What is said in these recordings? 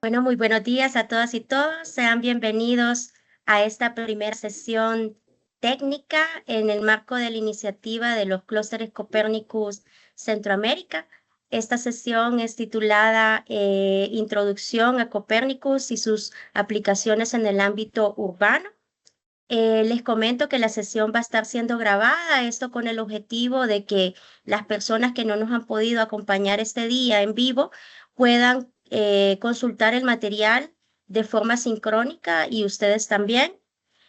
Bueno, muy buenos días a todas y todos. Sean bienvenidos a esta primera sesión técnica en el marco de la iniciativa de los clústeres Copernicus Centroamérica. Esta sesión es titulada Introducción a Copernicus y sus aplicaciones en el ámbito urbano. Les comento que la sesión va a estar siendo grabada, esto con el objetivo de que las personas que no nos han podido acompañar este día en vivo puedan consultar el material de forma sincrónica y ustedes también.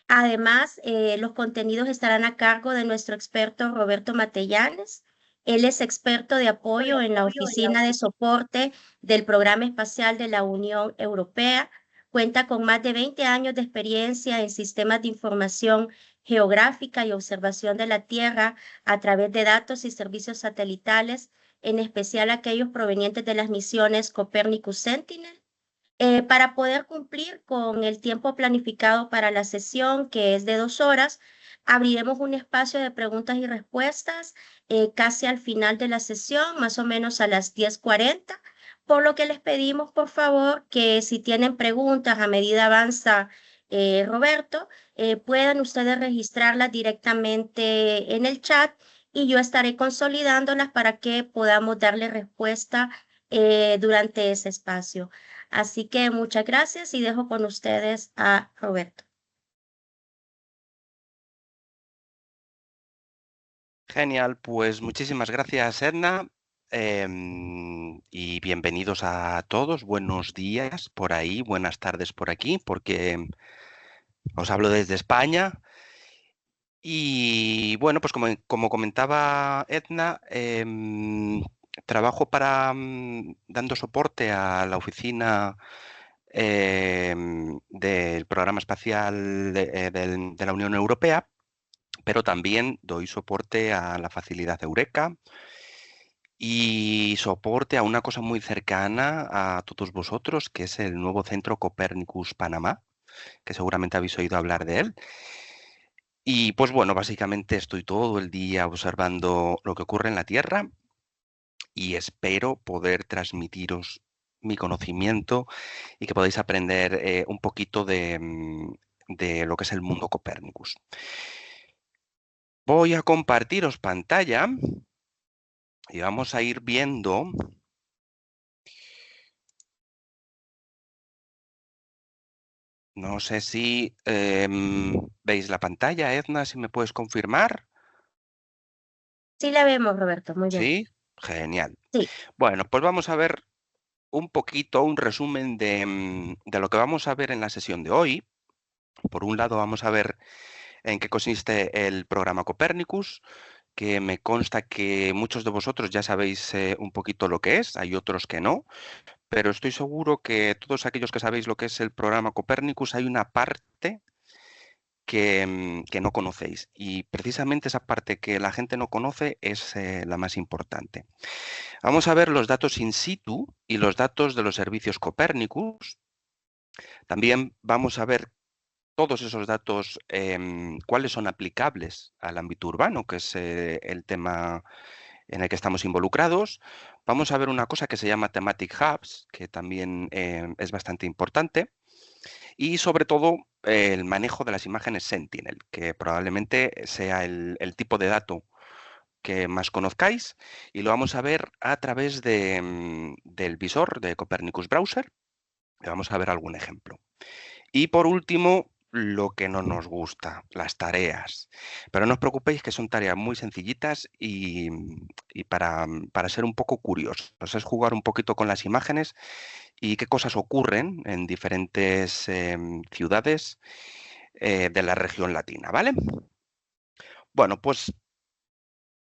Además, los contenidos estarán a cargo de nuestro experto Roberto Matellanes. Él es experto de apoyo en la Oficina de Soporte del Programa Espacial de la Unión Europea. Cuenta con más de 20 años de experiencia en sistemas de información geográfica y observación de la Tierra a través de datos y servicios satelitales, en especial aquellos provenientes de las misiones Copernicus Sentinel. Para poder cumplir con el tiempo planificado para la sesión, que es de 2 horas, abriremos un espacio de preguntas y respuestas casi al final de la sesión, más o menos a las 10:40, por lo que les pedimos, por favor, que si tienen preguntas a medida avanza Roberto, puedan ustedes registrarlas directamente en el chat y yo estaré consolidándolas para que podamos darle respuesta durante ese espacio. Así que muchas gracias y dejo con ustedes a Roberto. Genial, pues muchísimas gracias, Edna, y bienvenidos a todos. Buenos días por ahí, buenas tardes por aquí, porque os hablo desde España. Y bueno, pues como comentaba Edna, trabajo dando soporte a la oficina del Programa Espacial de la Unión Europea, pero también doy soporte a la facilidad Eureka y soporte a una cosa muy cercana a todos vosotros, que es el nuevo Centro Copernicus Panamá, que seguramente habéis oído hablar de él. Y pues bueno, básicamente estoy todo el día observando lo que ocurre en la Tierra y espero poder transmitiros mi conocimiento y que podáis aprender un poquito de lo que es el mundo Copernicus. Voy a compartiros pantalla y vamos a ir viendo. No sé si veis la pantalla, Edna, si me puedes confirmar. Sí la vemos, Roberto, muy bien. Sí, genial. Sí, Bueno, pues vamos a ver un poquito, un resumen de lo que vamos a ver en la sesión de hoy. Por un lado, vamos a ver en qué consiste el programa Copernicus, que me consta que muchos de vosotros ya sabéis un poquito lo que es, hay otros que no, pero estoy seguro que todos aquellos que sabéis lo que es el programa Copernicus, hay una parte que no conocéis. Y precisamente esa parte que la gente no conoce es la más importante. Vamos a ver los datos in situ y los datos de los servicios Copernicus. También vamos a ver todos esos datos, cuáles son aplicables al ámbito urbano, que es el tema en el que estamos involucrados. Vamos a ver una cosa que se llama Thematic Hubs, que también es bastante importante. Y sobre todo el manejo de las imágenes Sentinel, que probablemente sea el tipo de dato que más conozcáis, y lo vamos a ver a través del visor de Copernicus Browser. Vamos a ver algún ejemplo. Y por último, lo que no nos gusta, las tareas. Pero no os preocupéis que son tareas muy sencillitas y para ser un poco curiosos. Es jugar un poquito con las imágenes y qué cosas ocurren en diferentes ciudades de la región latina, ¿vale? Bueno, pues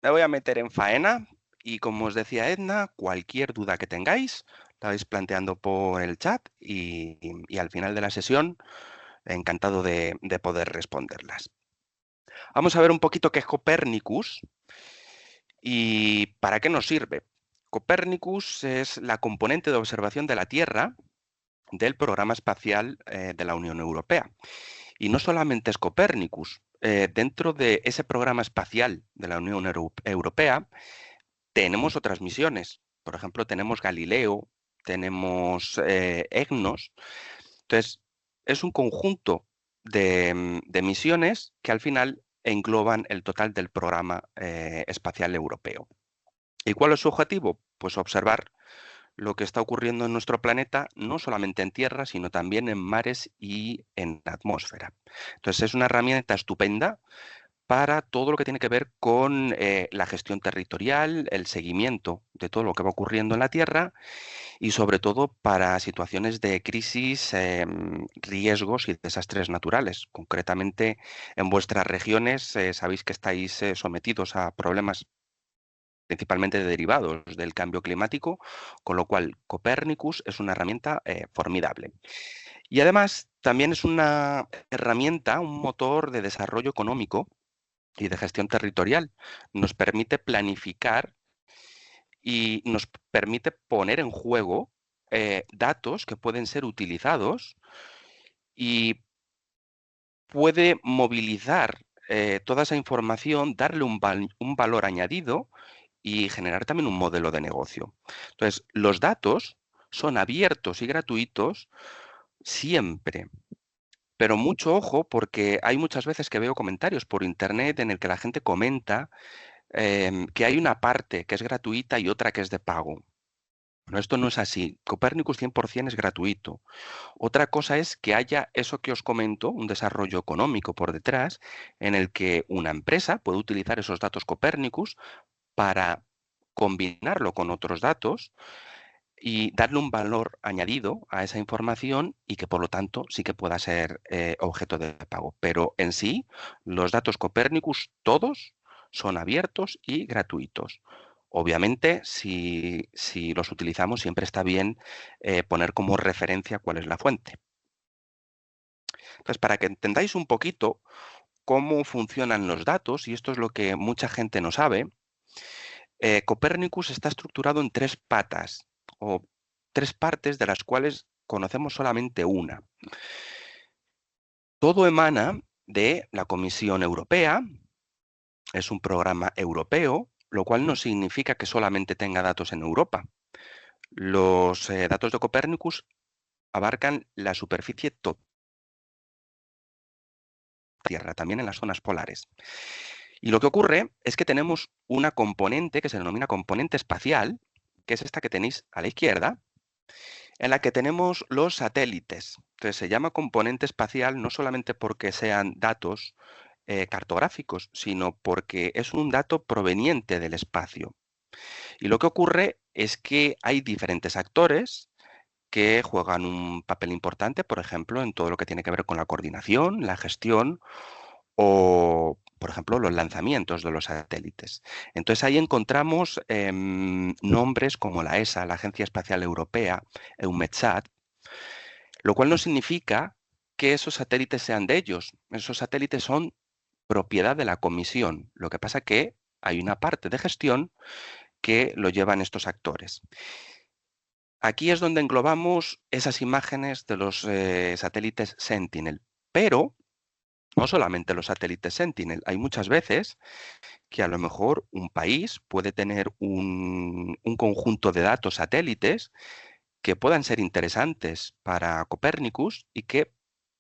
me voy a meter en faena y como os decía Edna, cualquier duda que tengáis, la vais planteando por el chat y al final de la sesión, encantado de poder responderlas. Vamos a ver un poquito qué es Copernicus y para qué nos sirve. Copernicus es la componente de observación de la Tierra del programa espacial de la Unión Europea. Y no solamente es Copernicus, dentro de ese programa espacial de la Unión Europea tenemos otras misiones. Por ejemplo, tenemos Galileo, tenemos EGNOS. Entonces, es un conjunto de misiones que al final engloban el total del programa espacial europeo. ¿Y cuál es su objetivo? Pues observar lo que está ocurriendo en nuestro planeta, no solamente en tierra, sino también en mares y en la atmósfera. Entonces, es una herramienta estupenda para todo lo que tiene que ver con la gestión territorial, el seguimiento de todo lo que va ocurriendo en la Tierra y sobre todo para situaciones de crisis, riesgos y desastres naturales. Concretamente, en vuestras regiones sabéis que estáis sometidos a problemas principalmente derivados del cambio climático, con lo cual Copernicus es una herramienta formidable. Y además también es una herramienta, un motor de desarrollo económico y de gestión territorial. Nos permite planificar y nos permite poner en juego datos que pueden ser utilizados y puede movilizar toda esa información, darle un valor añadido y generar también un modelo de negocio. Entonces, los datos son abiertos y gratuitos siempre. Pero mucho ojo porque hay muchas veces que veo comentarios por internet en el que la gente comenta que hay una parte que es gratuita y otra que es de pago. Bueno, esto no es así. Copernicus 100% es gratuito. Otra cosa es que haya eso que os comento, un desarrollo económico por detrás, en el que una empresa puede utilizar esos datos Copernicus para combinarlo con otros datos y darle un valor añadido a esa información y que por lo tanto sí que pueda ser objeto de pago. Pero en sí, los datos Copernicus todos son abiertos y gratuitos. Obviamente, si los utilizamos, siempre está bien poner como referencia cuál es la fuente. Entonces, para que entendáis un poquito cómo funcionan los datos, y esto es lo que mucha gente no sabe, Copernicus está estructurado en tres patas o tres partes de las cuales conocemos solamente una. Todo emana de la Comisión Europea, es un programa europeo, lo cual no significa que solamente tenga datos en Europa. Los datos de Copernicus abarcan la superficie total de la Tierra, también en las zonas polares. Y lo que ocurre es que tenemos una componente que se denomina componente espacial, que es esta que tenéis a la izquierda, en la que tenemos los satélites. Entonces se llama componente espacial no solamente porque sean datos cartográficos, sino porque es un dato proveniente del espacio. Y lo que ocurre es que hay diferentes actores que juegan un papel importante, por ejemplo, en todo lo que tiene que ver con la coordinación, la gestión o, por ejemplo, los lanzamientos de los satélites. Entonces ahí encontramos nombres como la ESA, la Agencia Espacial Europea, EUMETSAT, lo cual no significa que esos satélites sean de ellos. Esos satélites son propiedad de la Comisión. Lo que pasa que hay una parte de gestión que lo llevan estos actores. Aquí es donde englobamos esas imágenes de los satélites Sentinel, pero no solamente los satélites Sentinel. Hay muchas veces que a lo mejor un país puede tener un conjunto de datos satélites que puedan ser interesantes para Copernicus y que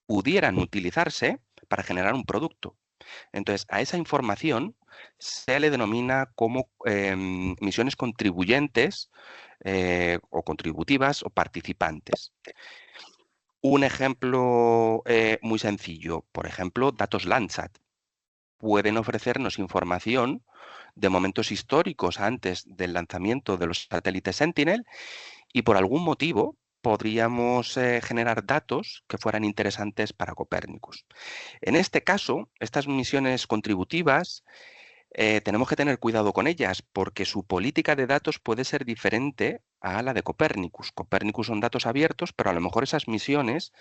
pudieran utilizarse para generar un producto. Entonces, a esa información se le denomina como misiones contribuyentes o contributivas o participantes. Un ejemplo muy sencillo, por ejemplo, datos Landsat. Pueden ofrecernos información de momentos históricos antes del lanzamiento de los satélites Sentinel y por algún motivo podríamos generar datos que fueran interesantes para Copernicus. En este caso, estas misiones contributivas tenemos que tener cuidado con ellas porque su política de datos puede ser diferente a la de Copernicus. Copernicus son datos abiertos, pero a lo mejor esas misiones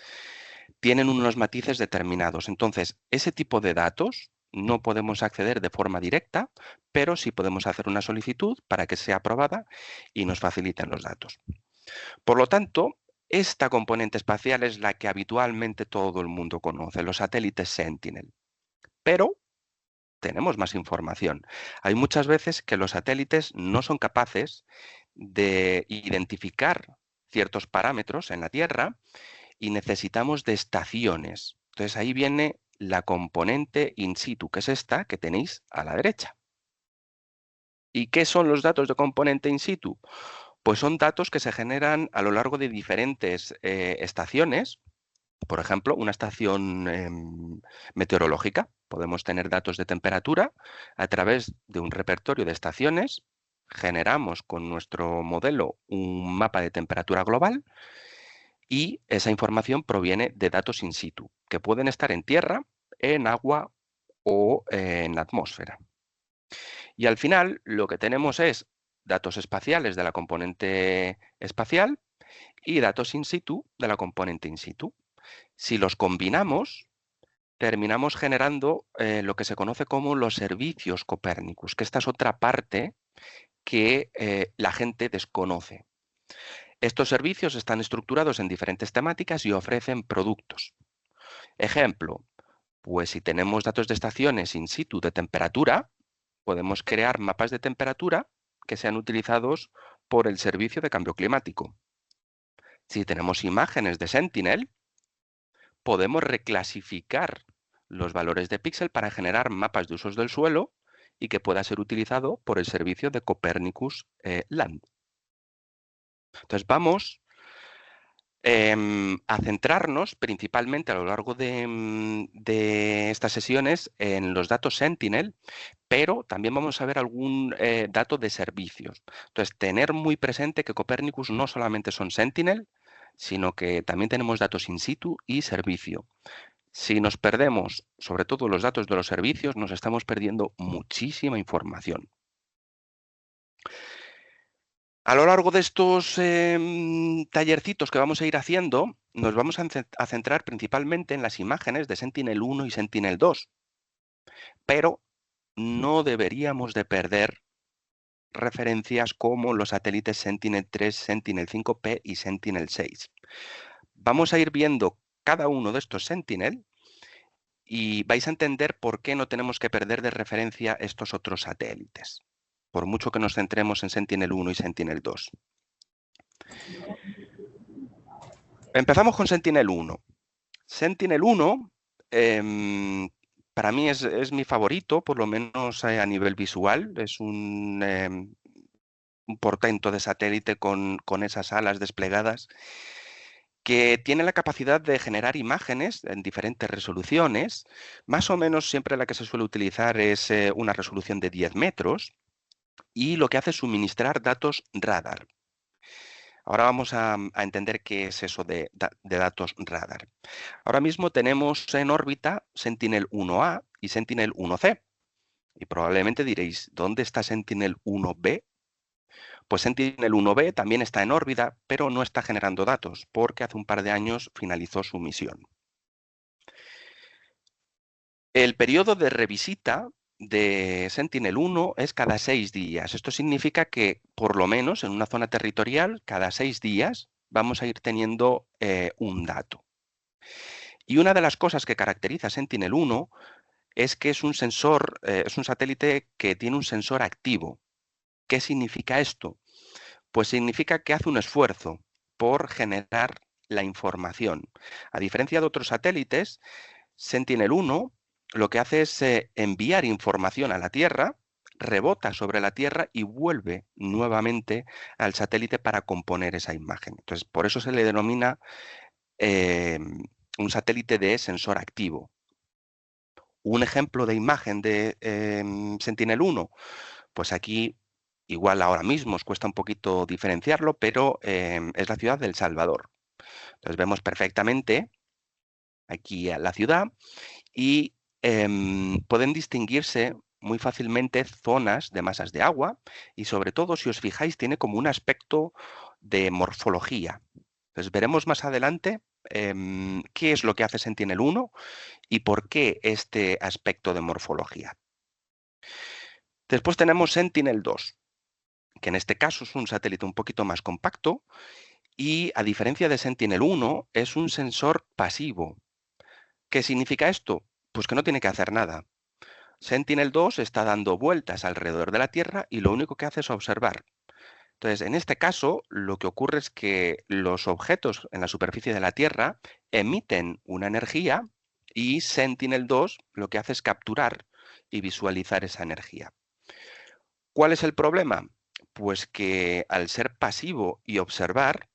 tienen unos matices determinados. Entonces, ese tipo de datos no podemos acceder de forma directa, pero sí podemos hacer una solicitud para que sea aprobada y nos faciliten los datos. Por lo tanto, esta componente espacial es la que habitualmente todo el mundo conoce, los satélites Sentinel. Pero tenemos más información. Hay muchas veces que los satélites no son capaces de identificar ciertos parámetros en la Tierra y necesitamos de estaciones. Entonces ahí viene la componente in situ, que es esta que tenéis a la derecha. ¿Y qué son los datos de componente in situ? Pues son datos que se generan a lo largo de diferentes estaciones. Por ejemplo, una estación meteorológica. Podemos tener datos de temperatura a través de un repertorio de estaciones. Generamos con nuestro modelo un mapa de temperatura global y esa información proviene de datos in situ, que pueden estar en tierra, en agua o en la atmósfera. Y al final lo que tenemos es datos espaciales de la componente espacial y datos in situ de la componente in situ. Si los combinamos, terminamos generando lo que se conoce como los servicios Copernicus, que esta es otra parte que la gente desconoce. Estos servicios están estructurados en diferentes temáticas y ofrecen productos. Ejemplo, pues si tenemos datos de estaciones in situ de temperatura, podemos crear mapas de temperatura que sean utilizados por el Servicio de Cambio Climático. Si tenemos imágenes de Sentinel, podemos reclasificar los valores de píxel para generar mapas de usos del suelo y que pueda ser utilizado por el servicio de Copernicus Land. Entonces vamos a centrarnos principalmente a lo largo de estas sesiones en los datos Sentinel, pero también vamos a ver algún dato de servicios. Entonces, tener muy presente que Copernicus no solamente son Sentinel, sino que también tenemos datos in situ y servicio. Si nos perdemos, sobre todo los datos de los servicios, nos estamos perdiendo muchísima información. A lo largo de estos tallercitos que vamos a ir haciendo, nos vamos a centrar principalmente en las imágenes de Sentinel-1 y Sentinel-2, pero no deberíamos de perder referencias como los satélites Sentinel-3, Sentinel-5P y Sentinel-6. Vamos a ir viendo cada uno de estos Sentinel y vais a entender por qué no tenemos que perder de referencia estos otros satélites, por mucho que nos centremos en Sentinel-1 y Sentinel-2. Empezamos con Sentinel-1. Sentinel-1 para mí es mi favorito, por lo menos a nivel visual. Es un portento de satélite con esas alas desplegadas que tiene la capacidad de generar imágenes en diferentes resoluciones. Más o menos siempre la que se suele utilizar es una resolución de 10 metros y lo que hace es suministrar datos radar. Ahora vamos a entender qué es eso de datos radar. Ahora mismo tenemos en órbita Sentinel-1A y Sentinel-1C. Y probablemente diréis, ¿dónde está Sentinel-1B? Pues Sentinel-1B también está en órbita, pero no está generando datos, porque hace un par de años finalizó su misión. El periodo de revisita de Sentinel-1 es cada 6 días. Esto significa que, por lo menos en una zona territorial, cada 6 días vamos a ir teniendo un dato. Y una de las cosas que caracteriza a Sentinel-1 es que es un sensor, es un satélite que tiene un sensor activo. ¿Qué significa esto? Pues significa que hace un esfuerzo por generar la información. A diferencia de otros satélites, Sentinel-1 lo que hace es enviar información a la Tierra, rebota sobre la Tierra y vuelve nuevamente al satélite para componer esa imagen. Entonces, por eso se le denomina un satélite de sensor activo. Un ejemplo de imagen de Sentinel-1, pues aquí igual ahora mismo os cuesta un poquito diferenciarlo, pero es la ciudad de El Salvador. Entonces vemos perfectamente aquí a la ciudad y pueden distinguirse muy fácilmente zonas de masas de agua y sobre todo, si os fijáis, tiene como un aspecto de morfología. Entonces veremos más adelante qué es lo que hace Sentinel-1 y por qué este aspecto de morfología. Después tenemos Sentinel-2, que en este caso es un satélite un poquito más compacto y, a diferencia de Sentinel-1, es un sensor pasivo. ¿Qué significa esto? Pues que no tiene que hacer nada. Sentinel-2 está dando vueltas alrededor de la Tierra y lo único que hace es observar. Entonces, en este caso, lo que ocurre es que los objetos en la superficie de la Tierra emiten una energía y Sentinel-2 lo que hace es capturar y visualizar esa energía. ¿Cuál es el problema? Pues que al ser pasivo y observar,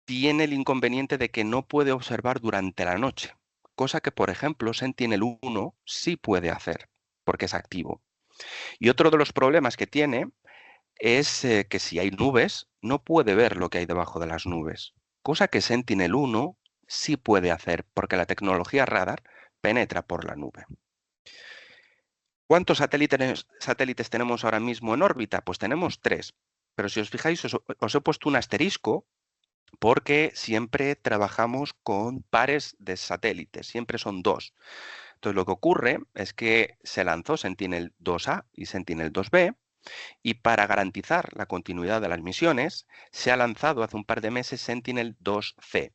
tiene el inconveniente de que no puede observar durante la noche, cosa que, por ejemplo, Sentinel-1 sí puede hacer, porque es activo. Y otro de los problemas que tiene es que si hay nubes, no puede ver lo que hay debajo de las nubes, cosa que Sentinel-1 sí puede hacer, porque la tecnología radar penetra por la nube. ¿Cuántos satélites tenemos ahora mismo en órbita? Pues tenemos 3, pero si os fijáis, os he puesto un asterisco porque siempre trabajamos con pares de satélites, siempre son 2. Entonces, lo que ocurre es que se lanzó Sentinel-2A y Sentinel-2B, y para garantizar la continuidad de las misiones, se ha lanzado hace un par de meses Sentinel-2C,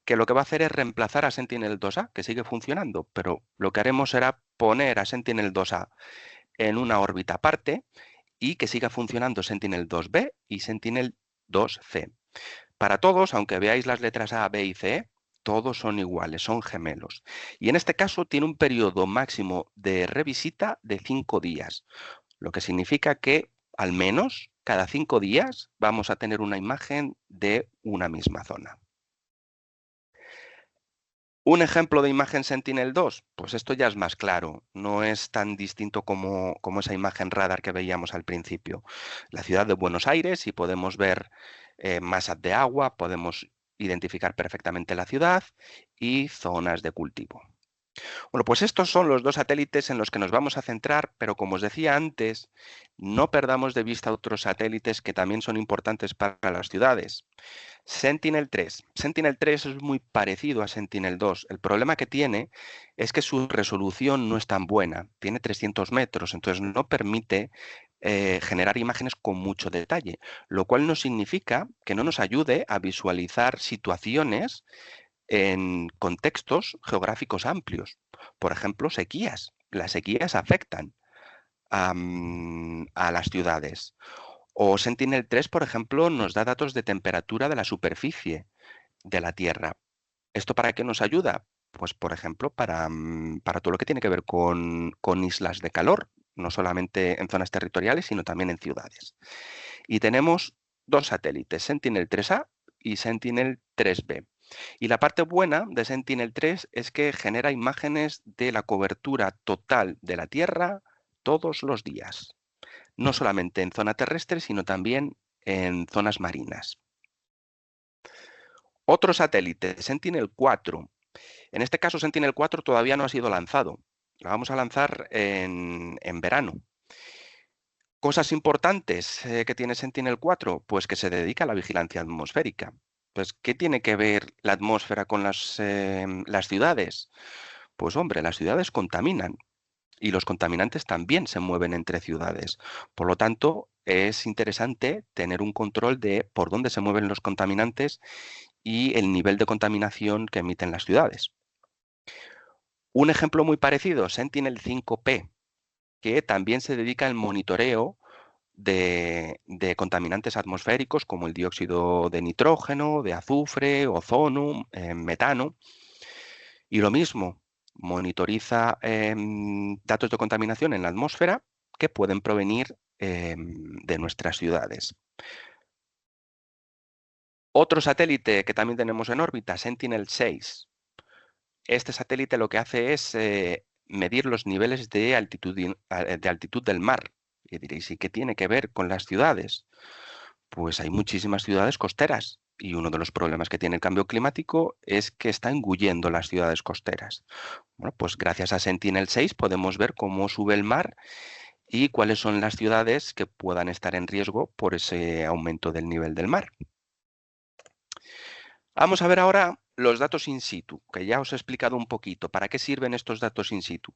que lo que va a hacer es reemplazar a Sentinel-2A, que sigue funcionando, pero lo que haremos será poner a Sentinel-2A en una órbita aparte y que siga funcionando Sentinel-2B y Sentinel-2C. Para todos, aunque veáis las letras A, B y C, todos son iguales, son gemelos. Y en este caso tiene un periodo máximo de revisita de 5 días, lo que significa que al menos cada 5 días vamos a tener una imagen de una misma zona. Un ejemplo de imagen Sentinel-2, pues esto ya es más claro, no es tan distinto como esa imagen radar que veíamos al principio. La ciudad de Buenos Aires, y podemos ver masas de agua, podemos identificar perfectamente la ciudad y zonas de cultivo. Bueno, pues estos son los 2 satélites en los que nos vamos a centrar, pero como os decía antes, no perdamos de vista otros satélites que también son importantes para las ciudades. Sentinel-3. Sentinel-3 es muy parecido a Sentinel-2. El problema que tiene es que su resolución no es tan buena. Tiene 300 metros, entonces no permite generar imágenes con mucho detalle, lo cual no significa que no nos ayude a visualizar situaciones en contextos geográficos amplios. Por ejemplo, sequías. Las sequías afectan a las ciudades. O Sentinel-3, por ejemplo, nos da datos de temperatura de la superficie de la Tierra. ¿Esto para qué nos ayuda? Pues, por ejemplo, para todo lo que tiene que ver con islas de calor, no solamente en zonas territoriales, sino también en ciudades. Y tenemos 2 satélites, Sentinel-3A y Sentinel-3B. Y la parte buena de Sentinel-3 es que genera imágenes de la cobertura total de la Tierra todos los días, no solamente en zona terrestre, sino también en zonas marinas. Otro satélite, Sentinel-4. En este caso, Sentinel-4 todavía no ha sido lanzado. Lo vamos a lanzar en verano. Cosas importantes que tiene Sentinel-4, pues que se dedica a la vigilancia atmosférica. Pues, ¿qué tiene que ver la atmósfera con las ciudades? Pues hombre, las ciudades contaminan y los contaminantes también se mueven entre ciudades. Por lo tanto, es interesante tener un control de por dónde se mueven los contaminantes y el nivel de contaminación que emiten las ciudades. Un ejemplo muy parecido, Sentinel-5P, que también se dedica al monitoreo de contaminantes atmosféricos como el dióxido de nitrógeno, de azufre, ozono, metano. Y lo mismo, monitoriza datos de contaminación en la atmósfera que pueden provenir de nuestras ciudades. Otro satélite que también tenemos en órbita, Sentinel-6. Este satélite lo que hace es medir los niveles de altitud del mar. Y diréis, ¿y qué tiene que ver con las ciudades? Pues hay muchísimas ciudades costeras y uno de los problemas que tiene el cambio climático es que está engullendo las ciudades costeras. Bueno, pues gracias a Sentinel-6 podemos ver cómo sube el mar y cuáles son las ciudades que puedan estar en riesgo por ese aumento del nivel del mar. Vamos a ver ahora los datos in situ, que ya os he explicado un poquito. ¿Para qué sirven estos datos in situ?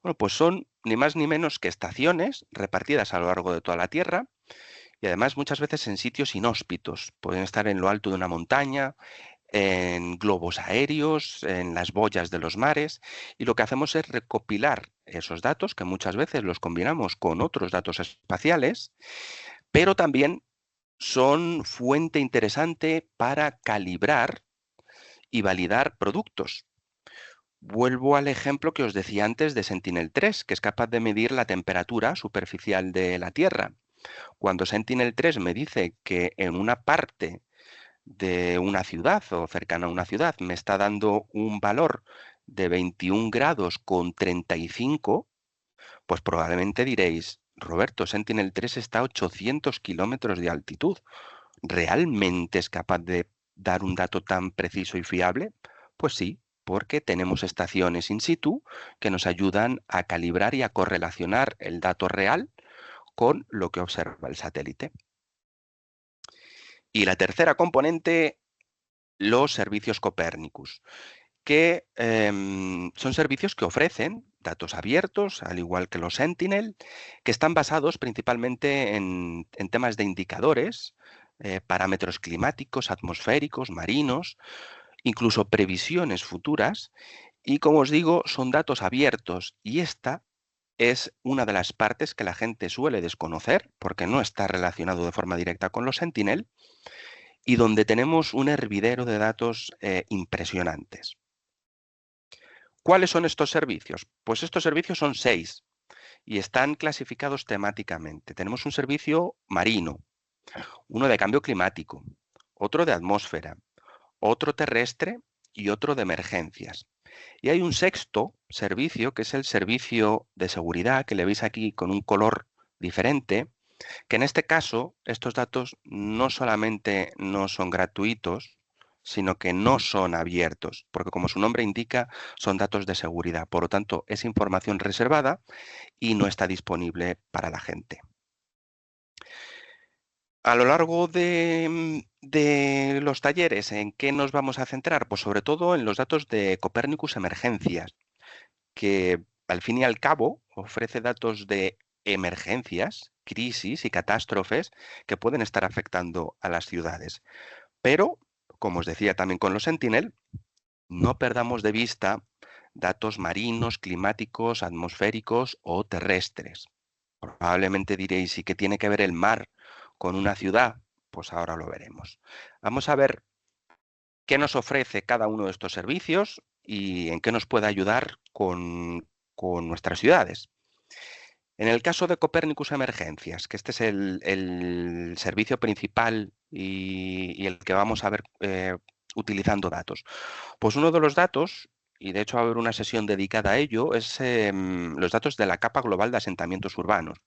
Bueno, pues son ni más ni menos que estaciones repartidas a lo largo de toda la Tierra y además muchas veces en sitios inhóspitos. Pueden estar en lo alto de una montaña, en globos aéreos, en las boyas de los mares, y lo que hacemos es recopilar esos datos, que muchas veces los combinamos con otros datos espaciales, pero también son fuente interesante para calibrar y validar productos. Vuelvo al ejemplo que os decía antes de Sentinel-3, que es capaz de medir la temperatura superficial de la Tierra. Cuando Sentinel-3 me dice que en una parte de una ciudad o cercana a una ciudad me está dando un valor de 21 grados con 35, pues probablemente diréis, Roberto, Sentinel-3 está a 800 kilómetros de altitud. ¿Realmente es capaz de dar un dato tan preciso y fiable? Pues sí, porque tenemos estaciones in situ que nos ayudan a calibrar y a correlacionar el dato real con lo que observa el satélite. Y la tercera componente, los servicios Copernicus, que son servicios que ofrecen datos abiertos, al igual que los Sentinel, que están basados principalmente en temas de indicadores, parámetros climáticos, atmosféricos, marinos, incluso previsiones futuras, y como os digo, son datos abiertos, y esta es una de las partes que la gente suele desconocer, porque no está relacionado de forma directa con los Sentinel, y donde tenemos un hervidero de datos impresionantes. ¿Cuáles son estos servicios? Pues estos servicios son 6 y están clasificados temáticamente. Tenemos un servicio marino, uno de cambio climático, otro de atmósfera, otro terrestre y otro de emergencias. Y hay un sexto servicio, que es el servicio de seguridad, que le veis aquí con un color diferente, que en este caso estos datos no solamente no son gratuitos, sino que no son abiertos, porque como su nombre indica, son datos de seguridad. Por lo tanto, es información reservada y no está disponible para la gente. A lo largo de los talleres, ¿en qué nos vamos a centrar? Pues sobre todo en los datos de Copernicus Emergencias, que al fin y al cabo ofrece datos de emergencias, crisis y catástrofes que pueden estar afectando a las ciudades. Pero, como os decía también con los Sentinel, no perdamos de vista datos marinos, climáticos, atmosféricos o terrestres. Probablemente diréis, ¿y qué tiene que ver el mar con una ciudad? Pues ahora lo veremos. Vamos a ver qué nos ofrece cada uno de estos servicios y en qué nos puede ayudar con nuestras ciudades. En el caso de Copernicus Emergencias, que este es el servicio principal y el que vamos a ver utilizando datos, pues uno de los datos, y de hecho va a haber una sesión dedicada a ello, es los datos de la capa global de asentamientos urbanos.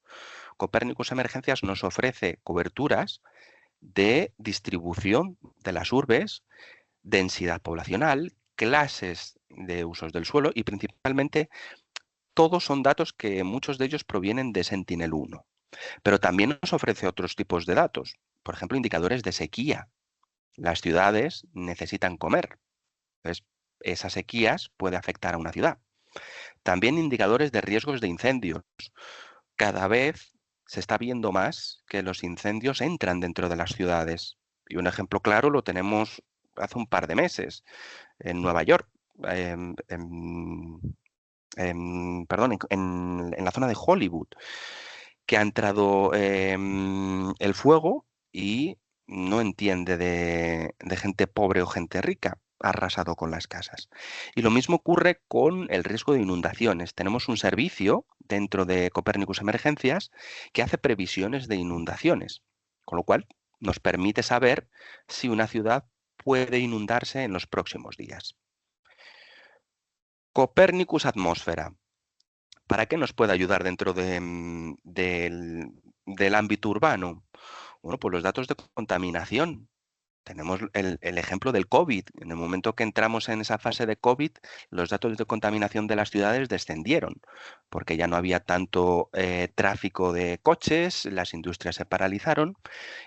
Copernicus Emergencias nos ofrece coberturas de distribución de las urbes, densidad poblacional, clases de usos del suelo y principalmente todos son datos que muchos de ellos provienen de Sentinel-1. Pero también nos ofrece otros tipos de datos, por ejemplo, indicadores de sequía. Las ciudades necesitan comer. Entonces, esas sequías pueden afectar a una ciudad. También indicadores de riesgos de incendios. Cada vez se está viendo más que los incendios entran dentro de las ciudades. Y un ejemplo claro lo tenemos hace un par de meses en Nueva York, en la zona de Hollywood, que ha entrado el fuego y no entiende de gente pobre o gente rica. Ha arrasado con las casas. Y lo mismo ocurre con el riesgo de inundaciones. Tenemos un servicio dentro de Copernicus Emergencias que hace previsiones de inundaciones, con lo cual nos permite saber si una ciudad puede inundarse en los próximos días. Copernicus Atmósfera. ¿Para qué nos puede ayudar dentro del ámbito urbano? Bueno, pues los datos de contaminación. Tenemos el ejemplo del COVID. En el momento que entramos en esa fase de COVID, los datos de contaminación de las ciudades descendieron, porque ya no había tanto tráfico de coches, las industrias se paralizaron,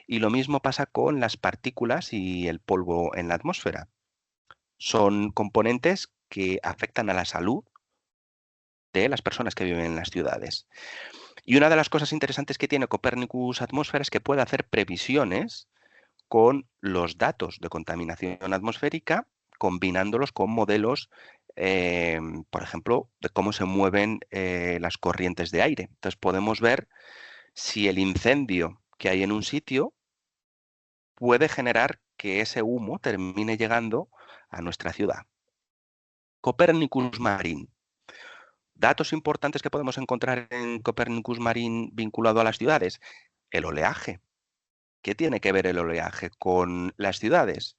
y lo mismo pasa con las partículas y el polvo en la atmósfera. Son componentes que afectan a la salud de las personas que viven en las ciudades. Y una de las cosas interesantes que tiene Copernicus Atmósfera es que puede hacer previsiones con los datos de contaminación atmosférica, combinándolos con modelos, por ejemplo, de cómo se mueven las corrientes de aire. Entonces podemos ver si el incendio que hay en un sitio puede generar que ese humo termine llegando a nuestra ciudad. Copernicus Marín. Datos importantes que podemos encontrar en Copernicus Marín vinculado a las ciudades. El oleaje. ¿Qué tiene que ver el oleaje con las ciudades?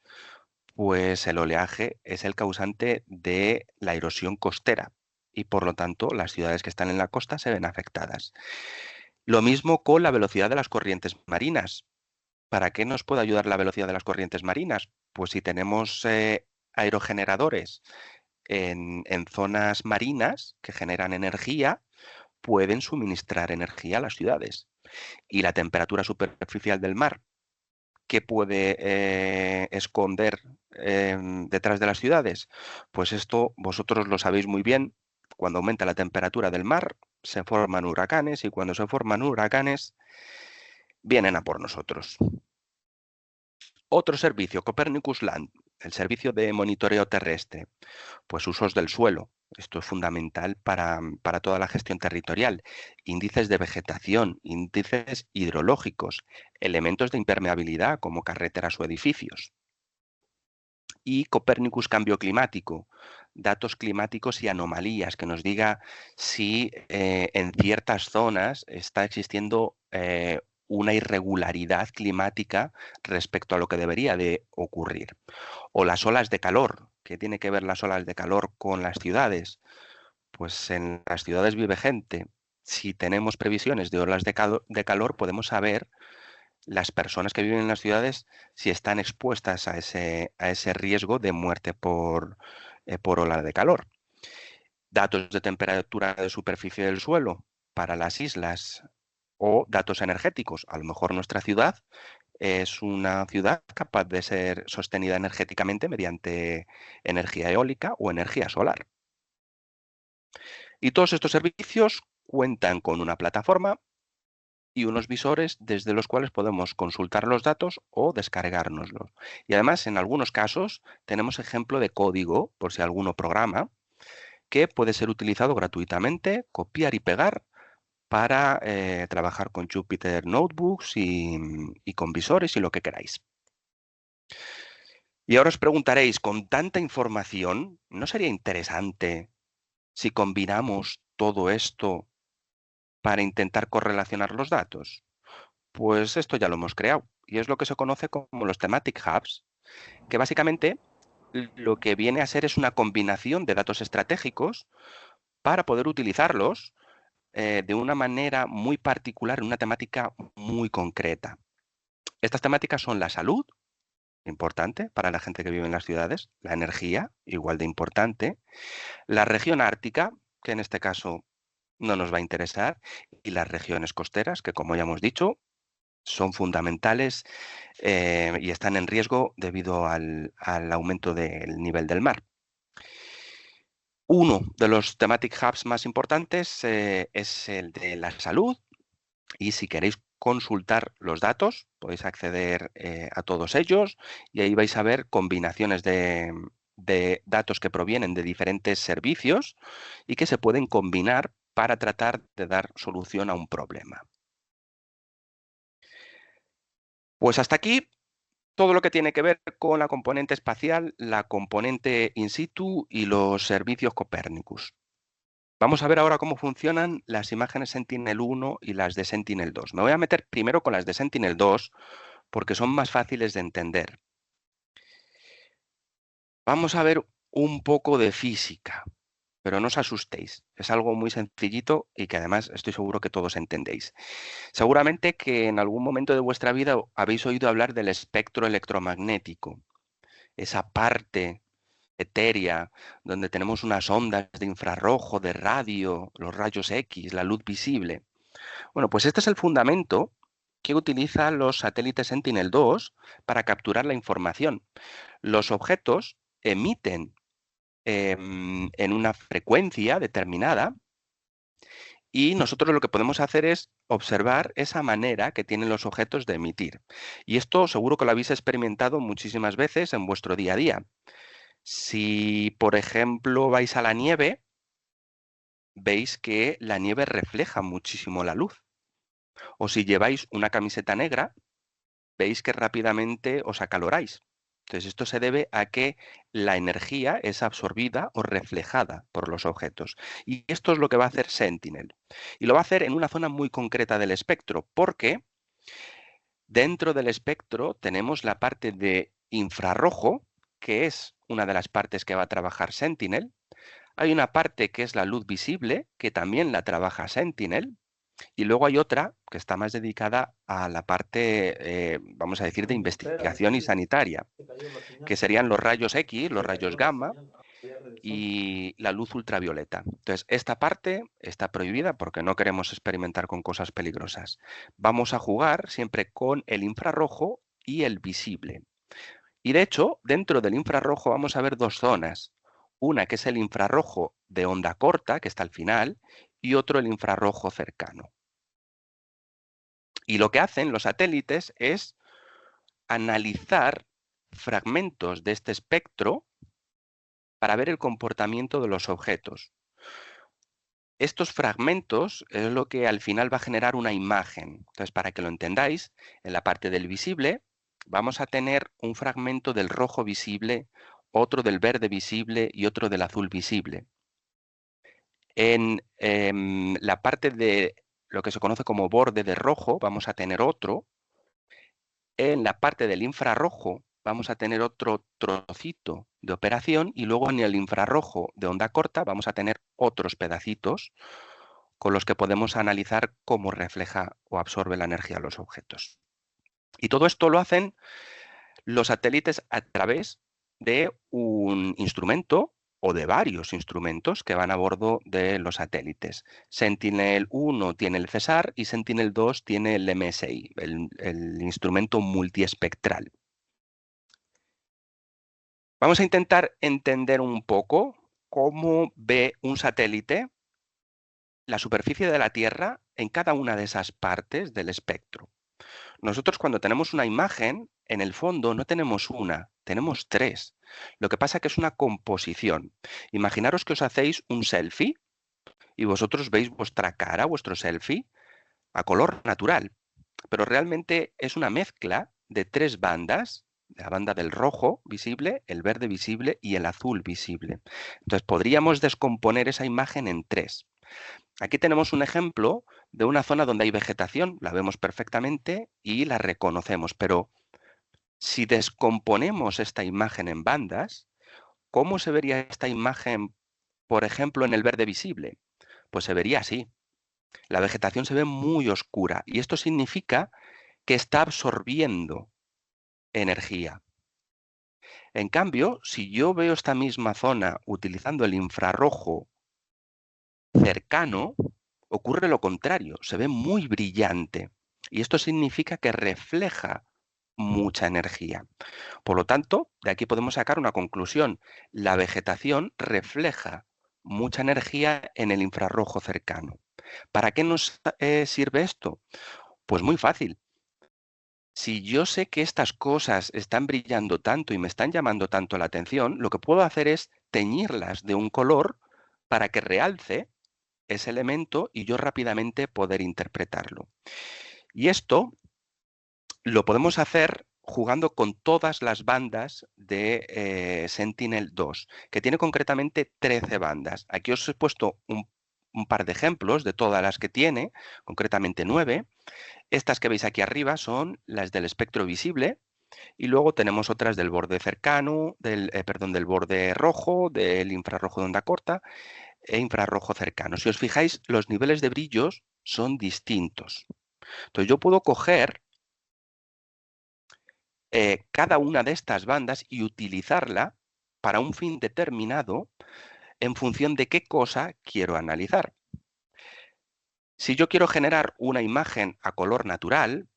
Pues el oleaje es el causante de la erosión costera y por lo tanto las ciudades que están en la costa se ven afectadas. Lo mismo con la velocidad de las corrientes marinas. ¿Para qué nos puede ayudar la velocidad de las corrientes marinas? Pues si tenemos aerogeneradores en zonas marinas que generan energía, pueden suministrar energía a las ciudades. Y la temperatura superficial del mar, ¿qué puede esconder detrás de las ciudades? Pues esto vosotros lo sabéis muy bien. Cuando aumenta la temperatura del mar, se forman huracanes y cuando se forman huracanes, vienen a por nosotros. Otro servicio, Copernicus Land, el servicio de monitoreo terrestre, pues usos del suelo. Esto es fundamental para toda la gestión territorial. Índices de vegetación, índices hidrológicos, elementos de impermeabilidad como carreteras o edificios. Y Copernicus Cambio Climático, datos climáticos y anomalías que nos diga si en ciertas zonas está existiendo una irregularidad climática respecto a lo que debería de ocurrir. O las olas de calor. ¿Qué tiene que ver las olas de calor con las ciudades? Pues en las ciudades vive gente. Si tenemos previsiones de olas de calor, podemos saber las personas que viven en las ciudades si están expuestas a ese riesgo de muerte por ola de calor. Datos de temperatura de superficie del suelo para las islas o datos energéticos. A lo mejor nuestra ciudad es una ciudad capaz de ser sostenida energéticamente mediante energía eólica o energía solar. Y todos estos servicios cuentan con una plataforma y unos visores desde los cuales podemos consultar los datos o descargárnoslos. Y además, en algunos casos, tenemos ejemplo de código, por si alguno programa, que puede ser utilizado gratuitamente, copiar y pegar para trabajar con Jupyter Notebooks y con visores y lo que queráis. Y ahora os preguntaréis, con tanta información, ¿no sería interesante si combinamos todo esto para intentar correlacionar los datos? Pues esto ya lo hemos creado y es lo que se conoce como los Thematic Hubs, que básicamente lo que viene a ser es una combinación de datos estratégicos para poder utilizarlos de una manera muy particular en una temática muy concreta. Estas temáticas son la salud, importante para la gente que vive en las ciudades, la energía, igual de importante, la región ártica, que en este caso no nos va a interesar, y las regiones costeras, que como ya hemos dicho, son fundamentales y están en riesgo debido al aumento del nivel del mar. Uno de los thematic hubs más importantes es el de la salud y si queréis consultar los datos podéis acceder a todos ellos y ahí vais a ver combinaciones de datos que provienen de diferentes servicios y que se pueden combinar para tratar de dar solución a un problema. Pues hasta aquí todo lo que tiene que ver con la componente espacial, la componente in situ y los servicios Copernicus. Vamos a ver ahora cómo funcionan las imágenes Sentinel-1 y las de Sentinel-2. Me voy a meter primero con las de Sentinel-2 porque son más fáciles de entender. Vamos a ver un poco de física, pero no os asustéis. Es algo muy sencillito y que además estoy seguro que todos entendéis. Seguramente que en algún momento de vuestra vida habéis oído hablar del espectro electromagnético, esa parte etérea, donde tenemos unas ondas de infrarrojo, de radio, los rayos X, la luz visible. Bueno, pues este es el fundamento que utilizan los satélites Sentinel-2 para capturar la información. Los objetos emiten en una frecuencia determinada y nosotros lo que podemos hacer es observar esa manera que tienen los objetos de emitir. Y esto seguro que lo habéis experimentado muchísimas veces en vuestro día a día. Si, por ejemplo, vais a la nieve, veis que la nieve refleja muchísimo la luz. O si lleváis una camiseta negra, veis que rápidamente os acaloráis. Entonces, esto se debe a que la energía es absorbida o reflejada por los objetos. Y esto es lo que va a hacer Sentinel. Y lo va a hacer en una zona muy concreta del espectro, porque dentro del espectro tenemos la parte de infrarrojo, que es una de las partes que va a trabajar Sentinel. Hay una parte que es la luz visible, que también la trabaja Sentinel. Y luego hay otra que está más dedicada a la parte, vamos a decir, de investigación y sanitaria, que serían los rayos X, los rayos gamma y la luz ultravioleta. Entonces, esta parte está prohibida porque no queremos experimentar con cosas peligrosas. Vamos a jugar siempre con el infrarrojo y el visible. Y de hecho, dentro del infrarrojo vamos a ver dos zonas. Una que es el infrarrojo de onda corta, que está al final, y otro el infrarrojo cercano. Y lo que hacen los satélites es analizar fragmentos de este espectro para ver el comportamiento de los objetos. Estos fragmentos es lo que al final va a generar una imagen. Entonces, para que lo entendáis, en la parte del visible vamos a tener un fragmento del rojo visible, otro del verde visible y otro del azul visible. En la parte de lo que se conoce como borde de rojo vamos a tener otro. En la parte del infrarrojo vamos a tener otro trocito de operación y luego en el infrarrojo de onda corta vamos a tener otros pedacitos con los que podemos analizar cómo refleja o absorbe la energía a los objetos. Y todo esto lo hacen los satélites a través de un instrumento o de varios instrumentos que van a bordo de los satélites. Sentinel-1 tiene el CESAR y Sentinel-2 tiene el MSI, el instrumento multiespectral. Vamos a intentar entender un poco cómo ve un satélite la superficie de la Tierra en cada una de esas partes del espectro. Nosotros cuando tenemos una imagen, en el fondo no tenemos una, tenemos tres. Lo que pasa es que es una composición. Imaginaros que os hacéis un selfie y vosotros veis vuestra cara, vuestro selfie, a color natural. Pero realmente es una mezcla de tres bandas, la banda del rojo visible, el verde visible y el azul visible. Entonces podríamos descomponer esa imagen en tres. Aquí tenemos un ejemplo de una zona donde hay vegetación, la vemos perfectamente y la reconocemos, pero si descomponemos esta imagen en bandas, ¿cómo se vería esta imagen, por ejemplo, en el verde visible? Pues se vería así. La vegetación se ve muy oscura y esto significa que está absorbiendo energía. En cambio, si yo veo esta misma zona utilizando el infrarrojo cercano, ocurre lo contrario, se ve muy brillante y esto significa que refleja mucha energía. Por lo tanto, de aquí podemos sacar una conclusión. La vegetación refleja mucha energía en el infrarrojo cercano. ¿Para qué nos sirve esto? Pues muy fácil. Si yo sé que estas cosas están brillando tanto y me están llamando tanto la atención, lo que puedo hacer es teñirlas de un color para que realce ese elemento y yo rápidamente poder interpretarlo. Y esto lo podemos hacer jugando con todas las bandas de Sentinel-2, que tiene concretamente 13 bandas. Aquí os he puesto un par de ejemplos de todas las que tiene, concretamente 9. Estas que veis aquí arriba son las del espectro visible y luego tenemos otras del borde cercano, del borde rojo, del infrarrojo de onda corta e infrarrojo cercano. Si os fijáis, los niveles de brillos son distintos. Entonces yo puedo coger cada una de estas bandas y utilizarla para un fin determinado en función de qué cosa quiero analizar. Si yo quiero generar una imagen a color natural,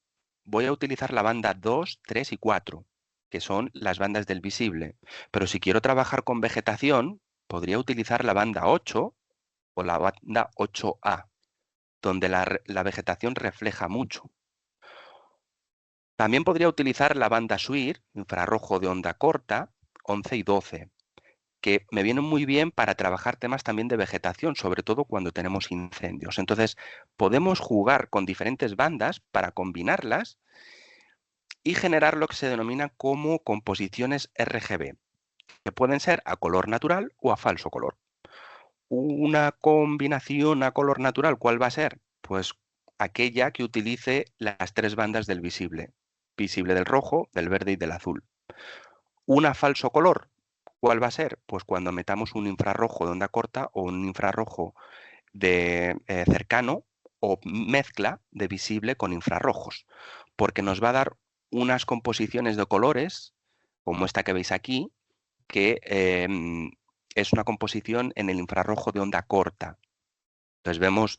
voy a utilizar la banda 2, 3 y 4, que son las bandas del visible. Pero si quiero trabajar con vegetación, podría utilizar la banda 8 o la banda 8A, donde la vegetación refleja mucho. También podría utilizar la banda SWIR, infrarrojo de onda corta, 11 y 12. que me vienen muy bien para trabajar temas también de vegetación, sobre todo cuando tenemos incendios. Entonces, podemos jugar con diferentes bandas para combinarlas y generar lo que se denomina como composiciones RGB, que pueden ser a color natural o a falso color. Una combinación a color natural, ¿cuál va a ser? Pues aquella que utilice las tres bandas del visible. Visible del rojo, del verde y del azul. Una falso color, ¿cuál va a ser? Pues cuando metamos un infrarrojo de onda corta o un infrarrojo de cercano o mezcla de visible con infrarrojos, porque nos va a dar unas composiciones de colores, como esta que veis aquí, que es una composición en el infrarrojo de onda corta. Entonces vemos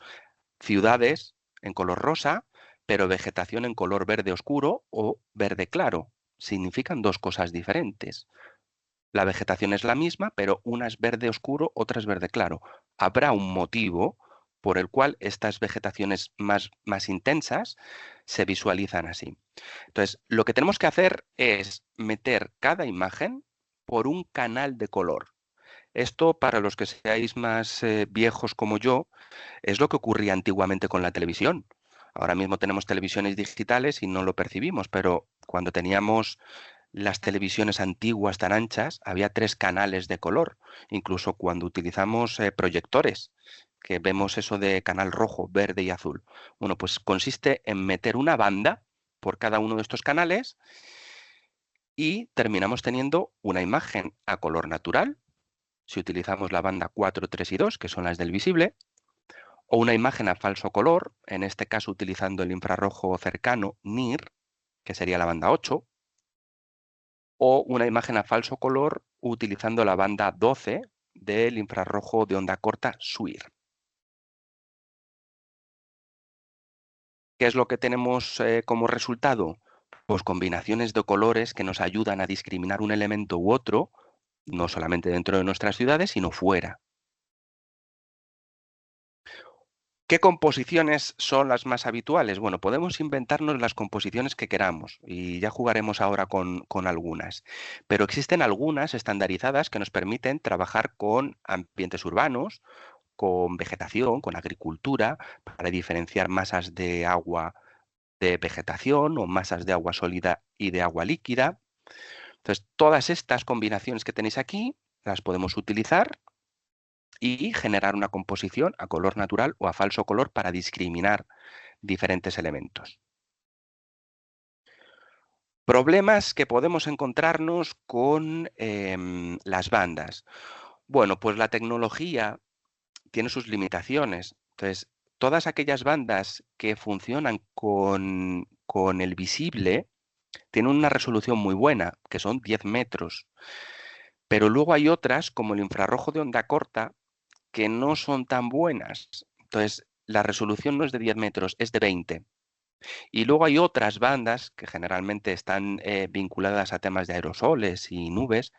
ciudades en color rosa, pero vegetación en color verde oscuro o verde claro. Significan dos cosas diferentes. La vegetación es la misma, pero una es verde oscuro, otra es verde claro. Habrá un motivo por el cual estas vegetaciones más intensas se visualizan así. Entonces, lo que tenemos que hacer es meter cada imagen por un canal de color. Esto, para los que seáis más viejos como yo, es lo que ocurría antiguamente con la televisión. Ahora mismo tenemos televisiones digitales y no lo percibimos, pero cuando teníamos las televisiones antiguas tan anchas, había tres canales de color. Incluso cuando utilizamos proyectores, que vemos eso de canal rojo, verde y azul. Bueno, pues consiste en meter una banda por cada uno de estos canales y terminamos teniendo una imagen a color natural, si utilizamos la banda 4, 3 y 2, que son las del visible, o una imagen a falso color, en este caso utilizando el infrarrojo cercano, NIR, que sería la banda 8, o una imagen a falso color utilizando la banda 12 del infrarrojo de onda corta SWIR. ¿Qué es lo que tenemos como resultado? Pues combinaciones de colores que nos ayudan a discriminar un elemento u otro, no solamente dentro de nuestras ciudades, sino fuera. ¿Qué composiciones son las más habituales? Bueno, podemos inventarnos las composiciones que queramos y ya jugaremos ahora con algunas, pero existen algunas estandarizadas que nos permiten trabajar con ambientes urbanos, con vegetación, con agricultura, para diferenciar masas de agua de vegetación o masas de agua sólida y de agua líquida. Entonces, todas estas combinaciones que tenéis aquí las podemos utilizar y generar una composición a color natural o a falso color para discriminar diferentes elementos. Problemas que podemos encontrarnos con las bandas. Bueno, pues la tecnología tiene sus limitaciones. Entonces, todas aquellas bandas que funcionan con el visible tienen una resolución muy buena, que son 10 metros. Pero luego hay otras, como el infrarrojo de onda corta, que no son tan buenas. Entonces, la resolución no es de 10 metros, es de 20. Y luego hay otras bandas que generalmente están vinculadas a temas de aerosoles y nubes,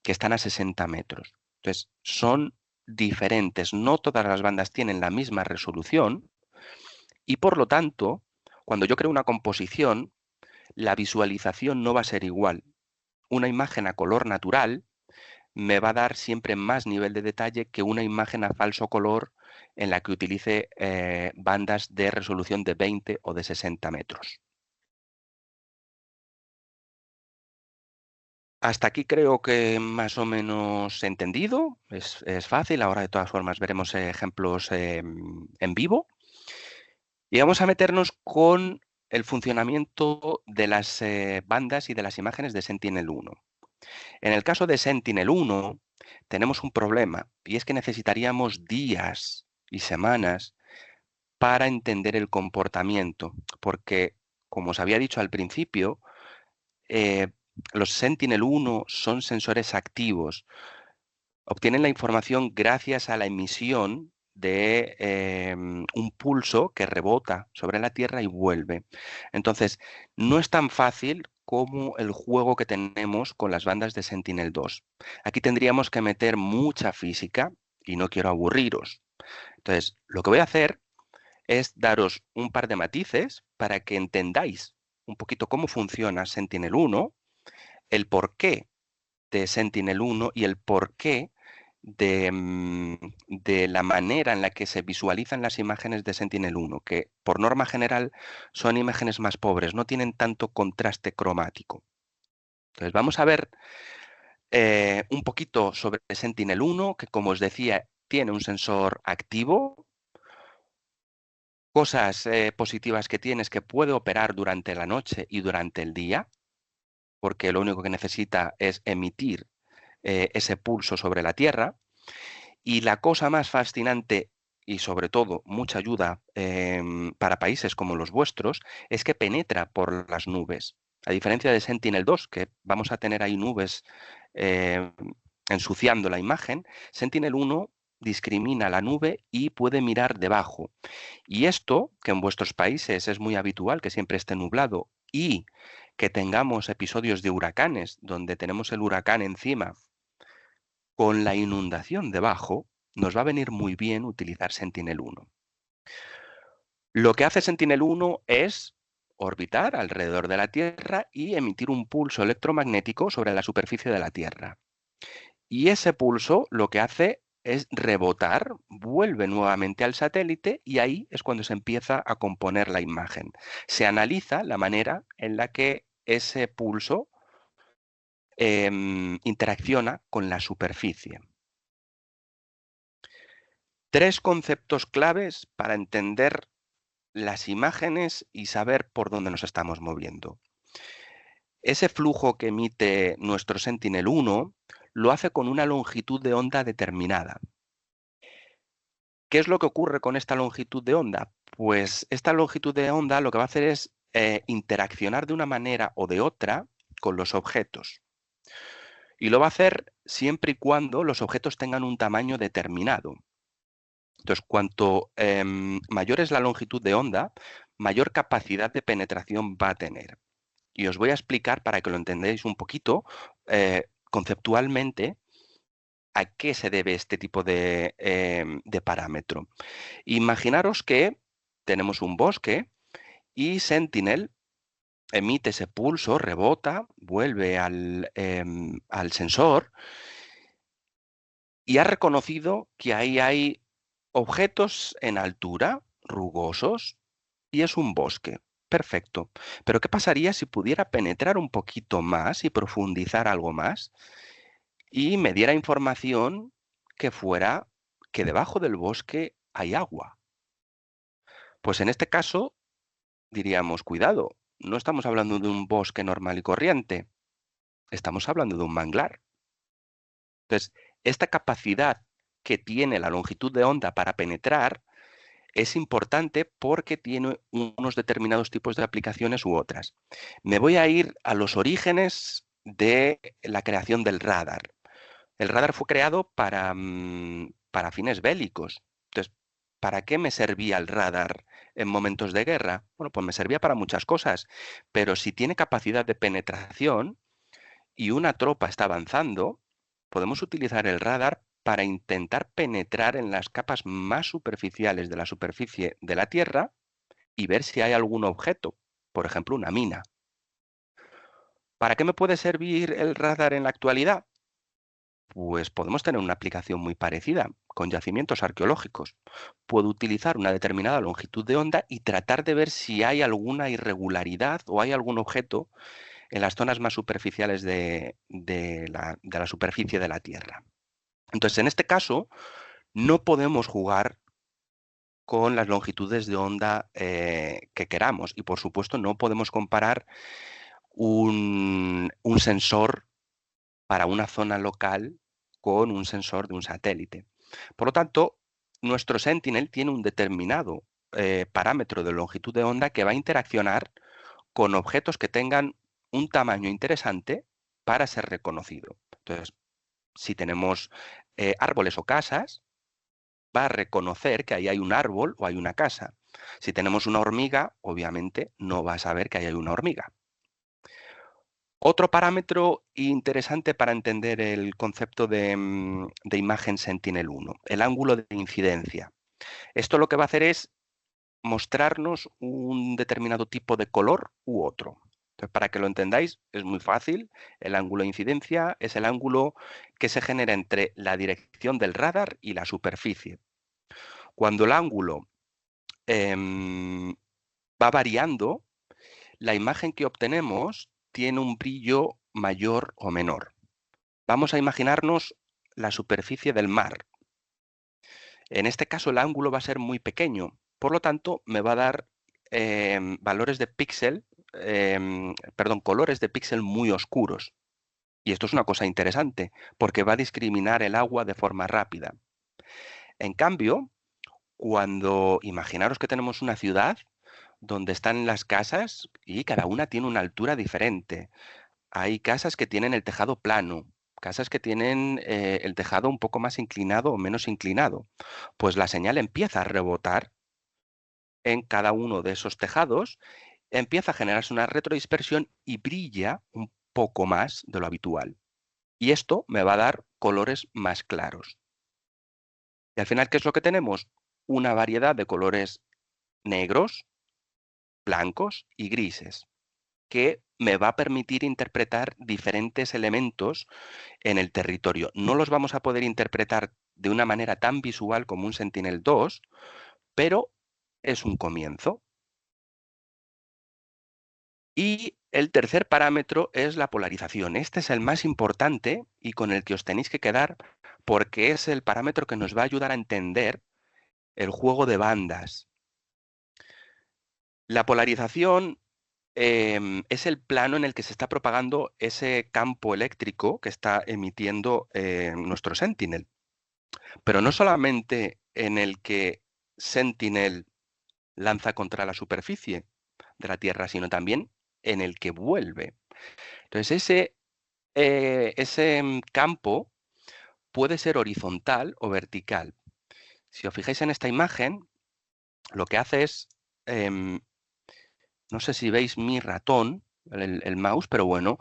que están a 60 metros. Entonces, son diferentes. No todas las bandas tienen la misma resolución y, por lo tanto, cuando yo creo una composición, la visualización no va a ser igual. Una imagen a color natural me va a dar siempre más nivel de detalle que una imagen a falso color en la que utilice bandas de resolución de 20 o de 60 metros. Hasta aquí creo que más o menos entendido, es fácil, ahora de todas formas veremos ejemplos en vivo. Y vamos a meternos con el funcionamiento de las bandas y de las imágenes de Sentinel-1. En el caso de Sentinel-1 tenemos un problema y es que necesitaríamos días y semanas para entender el comportamiento, porque, como os había dicho al principio, eh, los Sentinel-1 son sensores activos. Obtienen la información gracias a la emisión de un pulso que rebota sobre la Tierra y vuelve. Entonces, no es tan fácil como el juego que tenemos con las bandas de Sentinel-2. Aquí tendríamos que meter mucha física y no quiero aburriros. Entonces, lo que voy a hacer es daros un par de matices para que entendáis un poquito cómo funciona Sentinel-1, el por qué de Sentinel-1 y el porqué de la manera en la que se visualizan las imágenes de Sentinel-1, que por norma general son imágenes más pobres, no tienen tanto contraste cromático. Entonces vamos a ver un poquito sobre Sentinel-1, que como os decía, tiene un sensor activo. Cosas positivas que tiene es que puede operar durante la noche y durante el día, porque lo único que necesita es emitir ese pulso sobre la Tierra. Y la cosa más fascinante y sobre todo mucha ayuda para países como los vuestros es que penetra por las nubes. A diferencia de Sentinel-2, que vamos a tener ahí nubes ensuciando la imagen, Sentinel-1 discrimina la nube y puede mirar debajo. Y esto, que en vuestros países es muy habitual que siempre esté nublado y que tengamos episodios de huracanes donde tenemos el huracán encima con la inundación debajo, nos va a venir muy bien utilizar Sentinel-1. Lo que hace Sentinel-1 es orbitar alrededor de la Tierra y emitir un pulso electromagnético sobre la superficie de la Tierra. Y ese pulso lo que hace es rebotar, vuelve nuevamente al satélite y ahí es cuando se empieza a componer la imagen. Se analiza la manera en la que ese pulso interacciona con la superficie. 3 conceptos claves para entender las imágenes y saber por dónde nos estamos moviendo. Ese flujo que emite nuestro Sentinel-1 lo hace con una longitud de onda determinada. ¿Qué es lo que ocurre con esta longitud de onda? Pues esta longitud de onda lo que va a hacer es interaccionar de una manera o de otra con los objetos. Y lo va a hacer siempre y cuando los objetos tengan un tamaño determinado. Entonces, cuanto mayor es la longitud de onda, mayor capacidad de penetración va a tener. Y os voy a explicar, para que lo entendáis un poquito, conceptualmente, a qué se debe este tipo de parámetro. Imaginaros que tenemos un bosque y Sentinel emite ese pulso, rebota, vuelve al sensor y ha reconocido que ahí hay objetos en altura, rugosos, y es un bosque. Perfecto. Pero ¿qué pasaría si pudiera penetrar un poquito más y profundizar algo más y me diera información que fuera que debajo del bosque hay agua? Pues en este caso diríamos, cuidado, no estamos hablando de un bosque normal y corriente, estamos hablando de un manglar. Entonces, esta capacidad que tiene la longitud de onda para penetrar es importante porque tiene unos determinados tipos de aplicaciones u otras. Me voy a ir a los orígenes de la creación del radar. El radar fue creado para fines bélicos. Entonces, ¿para qué me servía el radar en momentos de guerra? Bueno, pues me servía para muchas cosas, pero si tiene capacidad de penetración y una tropa está avanzando, podemos utilizar el radar para intentar penetrar en las capas más superficiales de la superficie de la Tierra y ver si hay algún objeto, por ejemplo, una mina. ¿Para qué me puede servir el radar en la actualidad? Pues podemos tener una aplicación muy parecida con yacimientos arqueológicos. Puedo utilizar una determinada longitud de onda y tratar de ver si hay alguna irregularidad o hay algún objeto en las zonas más superficiales de la superficie de la Tierra. Entonces, en este caso, no podemos jugar con las longitudes de onda que queramos y, por supuesto, no podemos comparar un sensor para una zona local con un sensor de un satélite. Por lo tanto, nuestro Sentinel tiene un determinado parámetro de longitud de onda que va a interaccionar con objetos que tengan un tamaño interesante para ser reconocido. Entonces, si tenemos árboles o casas, va a reconocer que ahí hay un árbol o hay una casa. Si tenemos una hormiga, obviamente no va a saber que ahí hay una hormiga. Otro parámetro interesante para entender el concepto de imagen Sentinel-1, el ángulo de incidencia. Esto lo que va a hacer es mostrarnos un determinado tipo de color u otro. Entonces, para que lo entendáis, es muy fácil. El ángulo de incidencia es el ángulo que se genera entre la dirección del radar y la superficie. Cuando el ángulo va variando, la imagen que obtenemos tiene un brillo mayor o menor. Vamos a imaginarnos la superficie del mar. En este caso, el ángulo va a ser muy pequeño, por lo tanto, me va a dar valores de píxel, colores de píxel muy oscuros. Y esto es una cosa interesante, porque va a discriminar el agua de forma rápida. En cambio, cuando imaginaros que tenemos una ciudad donde están las casas y cada una tiene una altura diferente. Hay casas que tienen el tejado plano, casas que tienen el tejado un poco más inclinado o menos inclinado. Pues la señal empieza a rebotar en cada uno de esos tejados, empieza a generarse una retrodispersión y brilla un poco más de lo habitual. Y esto me va a dar colores más claros. Y al final, ¿qué es lo que tenemos? Una variedad de colores negros, blancos y grises, que me va a permitir interpretar diferentes elementos en el territorio. No los vamos a poder interpretar de una manera tan visual como un Sentinel-2, pero es un comienzo. Y el tercer parámetro es la polarización. Este es el más importante y con el que os tenéis que quedar porque es el parámetro que nos va a ayudar a entender el juego de bandas. La polarización es el plano en el que se está propagando ese campo eléctrico que está emitiendo nuestro Sentinel. Pero no solamente en el que Sentinel lanza contra la superficie de la Tierra, sino también en el que vuelve. Entonces, ese campo puede ser horizontal o vertical. Si os fijáis en esta imagen, lo que hace es, no sé si veis mi ratón, el mouse, pero bueno,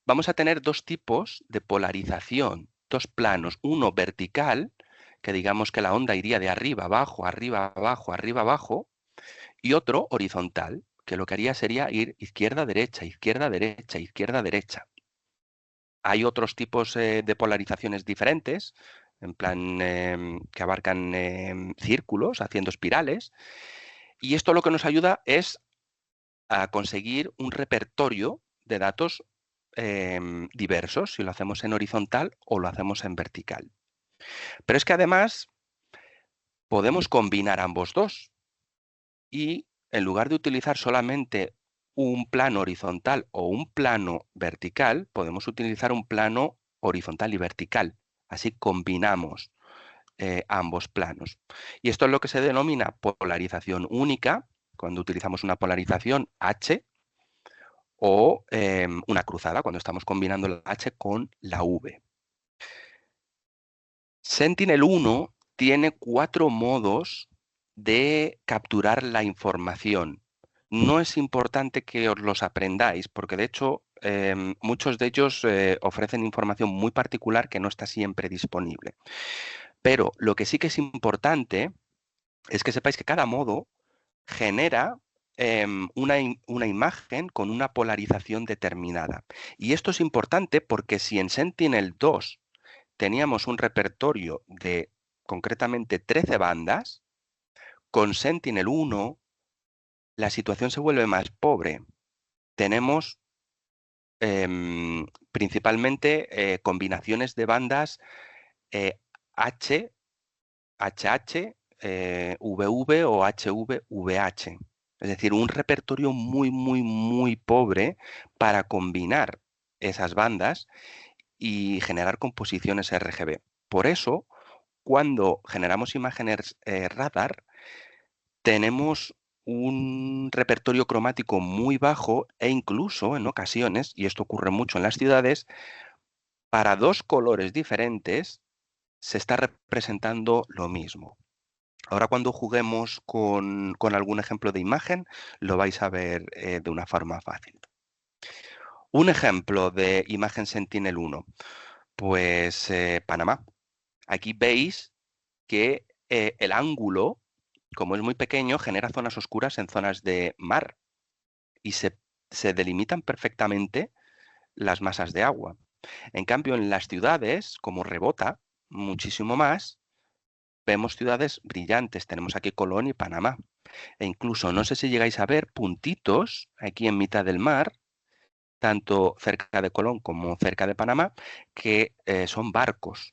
vamos a tener dos tipos de polarización, dos planos, uno vertical, que digamos que la onda iría de arriba abajo, arriba abajo, arriba abajo, y otro horizontal, que lo que haría sería ir izquierda, derecha, izquierda, derecha, izquierda, derecha. Hay otros tipos de polarizaciones diferentes, en plan que abarcan círculos, haciendo espirales, y esto lo que nos ayuda es a conseguir un repertorio de datos diversos, si lo hacemos en horizontal o lo hacemos en vertical. Pero es que además podemos combinar ambos dos y en lugar de utilizar solamente un plano horizontal o un plano vertical, podemos utilizar un plano horizontal y vertical. Así combinamos ambos planos. Y esto es lo que se denomina polarización única, cuando utilizamos una polarización H, o una cruzada, cuando estamos combinando la H con la V. Sentinel-1 tiene 4 modos de capturar la información. No es importante que os los aprendáis, porque de hecho muchos de ellos ofrecen información muy particular que no está siempre disponible. Pero lo que sí que es importante es que sepáis que cada modo genera una imagen con una polarización determinada. Y esto es importante porque si en Sentinel-2 teníamos un repertorio de concretamente 13 bandas, con Sentinel-1 la situación se vuelve más pobre. Tenemos principalmente combinaciones de bandas H, HH, VV o HV, VH. Es decir, un repertorio muy, muy, muy pobre para combinar esas bandas y generar composiciones RGB. Por eso, cuando generamos imágenes radar, tenemos un repertorio cromático muy bajo e incluso en ocasiones, y esto ocurre mucho en las ciudades, para dos colores diferentes se está representando lo mismo. Ahora cuando juguemos con algún ejemplo de imagen, lo vais a ver de una forma fácil. Un ejemplo de imagen Sentinel-1, pues Panamá. Aquí veis que el ángulo, como es muy pequeño, genera zonas oscuras en zonas de mar y se se delimitan perfectamente las masas de agua. En cambio, en las ciudades, como rebota muchísimo más, vemos ciudades brillantes. Tenemos aquí Colón y Panamá. E incluso, no sé si llegáis a ver puntitos aquí en mitad del mar, tanto cerca de Colón como cerca de Panamá, que son barcos.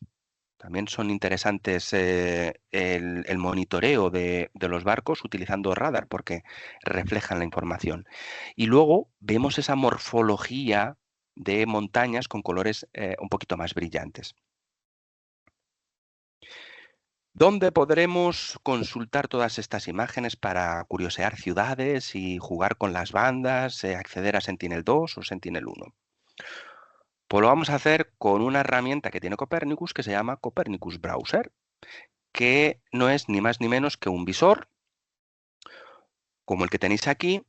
También son interesantes el monitoreo de los barcos utilizando radar porque reflejan la información. Y luego vemos esa morfología de montañas con colores un poquito más brillantes. ¿Dónde podremos consultar todas estas imágenes para curiosear ciudades y jugar con las bandas, acceder a Sentinel-2 o Sentinel-1? Pues lo vamos a hacer con una herramienta que tiene Copernicus que se llama Copernicus Browser, que no es ni más ni menos que un visor, como el que tenéis aquí,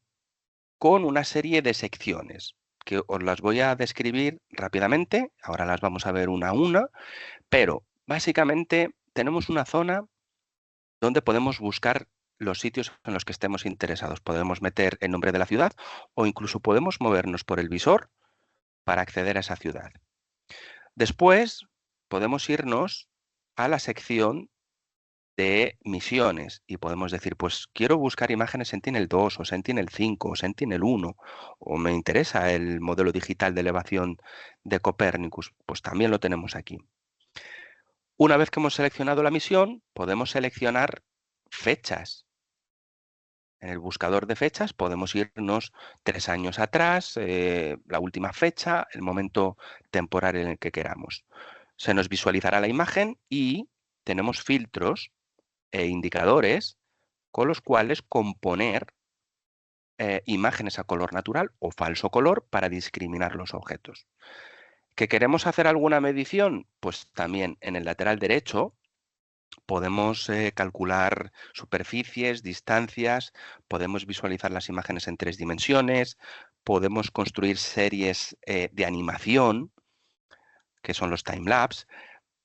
con una serie de secciones, que os las voy a describir rápidamente, ahora las vamos a ver una a una, pero básicamente tenemos una zona donde podemos buscar los sitios en los que estemos interesados. Podemos meter el nombre de la ciudad o incluso podemos movernos por el visor para acceder a esa ciudad. Después podemos irnos a la sección de misiones y podemos decir, pues quiero buscar imágenes Sentinel-2 o Sentinel-5 o Sentinel-1 o me interesa el modelo digital de elevación de Copernicus, pues también lo tenemos aquí. Una vez que hemos seleccionado la misión, podemos seleccionar fechas. En el buscador de fechas podemos irnos 3 años atrás, la última fecha, el momento temporal en el que queramos. Se nos visualizará la imagen y tenemos filtros e indicadores con los cuales componer imágenes a color natural o falso color para discriminar los objetos. ¿Que queremos hacer alguna medición? Pues también en el lateral derecho podemos calcular superficies, distancias, podemos visualizar las imágenes en 3 dimensiones, podemos construir series de animación, que son los timelapse,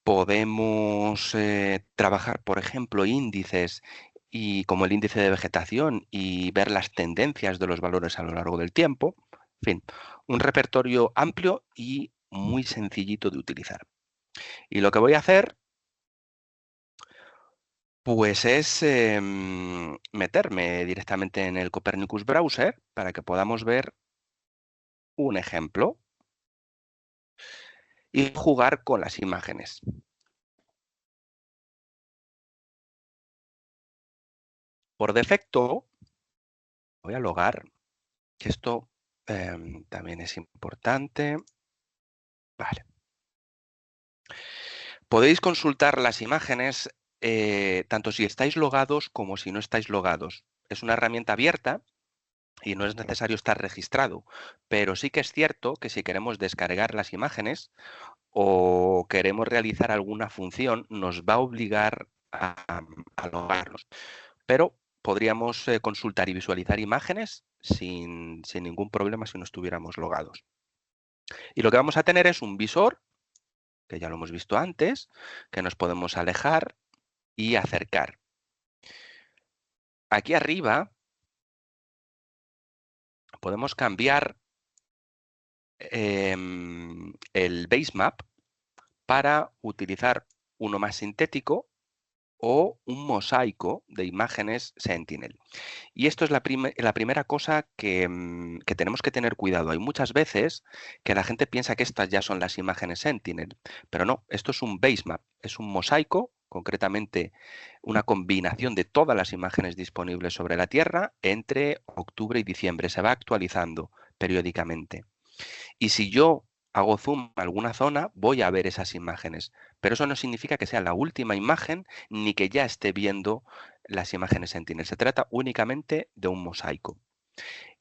podemos trabajar, por ejemplo, índices y como el índice de vegetación y ver las tendencias de los valores a lo largo del tiempo. En fin, un repertorio amplio y muy sencillito de utilizar. Y lo que voy a hacer pues es meterme directamente en el Copernicus Browser para que podamos ver un ejemplo y jugar con las imágenes. Por defecto, voy a logar, que esto también es importante. Vale. Podéis consultar las imágenes tanto si estáis logados como si no estáis logados. Es una herramienta abierta y no es necesario estar registrado, pero sí que es cierto que si queremos descargar las imágenes o queremos realizar alguna función, nos va a obligar a logarnos. Pero podríamos consultar y visualizar imágenes sin ningún problema si no estuviéramos logados. Y lo que vamos a tener es un visor, que ya lo hemos visto antes, que nos podemos alejar y acercar. Aquí arriba podemos cambiar el basemap para utilizar uno más sintético o un mosaico de imágenes Sentinel. Y esto es la primera cosa que tenemos que tener cuidado. Hay muchas veces que la gente piensa que estas ya son las imágenes Sentinel, pero no, esto es un basemap, es un mosaico, concretamente una combinación de todas las imágenes disponibles sobre la Tierra entre octubre y diciembre. Se va actualizando periódicamente. Y si yo hago zoom a alguna zona, voy a ver esas imágenes. Pero eso no significa que sea la última imagen ni que ya esté viendo las imágenes Sentinel. Se trata únicamente de un mosaico.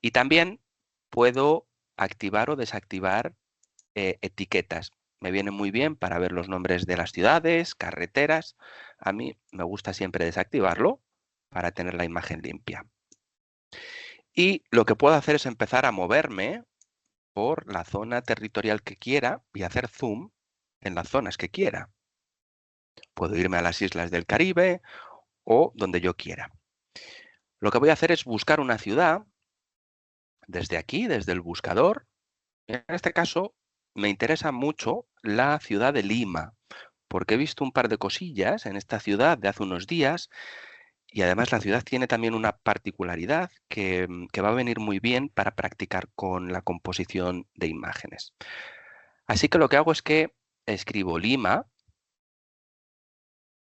Y también puedo activar o desactivar etiquetas. Me viene muy bien para ver los nombres de las ciudades, carreteras. A mí me gusta siempre desactivarlo para tener la imagen limpia. Y lo que puedo hacer es empezar a moverme por la zona territorial que quiera y hacer zoom en las zonas que quiera. Puedo irme a las islas del Caribe o donde yo quiera. Lo que voy a hacer es buscar una ciudad desde aquí, desde el buscador. En este caso, me interesa mucho la ciudad de Lima, porque he visto un par de cosillas en esta ciudad de hace unos días y además la ciudad tiene también una particularidad que va a venir muy bien para practicar con la composición de imágenes. Así que lo que hago es que escribo Lima,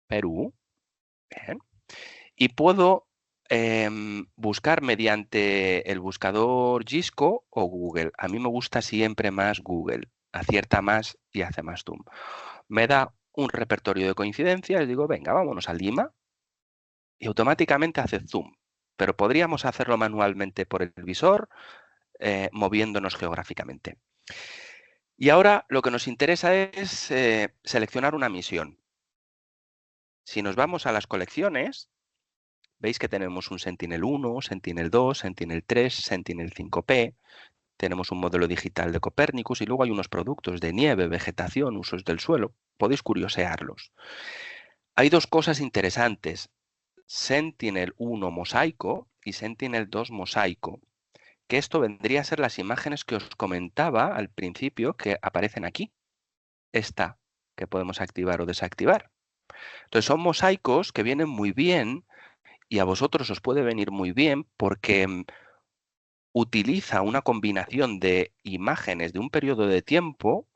Perú, bien, y puedo buscar mediante el buscador Gisco o Google. A mí me gusta siempre más Google, acierta más y hace más zoom. Me da un repertorio de coincidencias, digo, venga, vámonos a Lima y automáticamente hace zoom. Pero podríamos hacerlo manualmente por el visor, moviéndonos geográficamente. Y ahora lo que nos interesa es seleccionar una misión. Si nos vamos a las colecciones, veis que tenemos un Sentinel-1, Sentinel-2, Sentinel-3, Sentinel-5P, tenemos un modelo digital de Copernicus y luego hay unos productos de nieve, vegetación, usos del suelo. Podéis curiosearlos. Hay dos cosas interesantes, Sentinel-1 mosaico y Sentinel-2 mosaico, que esto vendría a ser las imágenes que os comentaba al principio que aparecen aquí. Esta que podemos activar o desactivar. Entonces son mosaicos que vienen muy bien y a vosotros os puede venir muy bien porque utiliza una combinación de imágenes de un periodo de tiempo,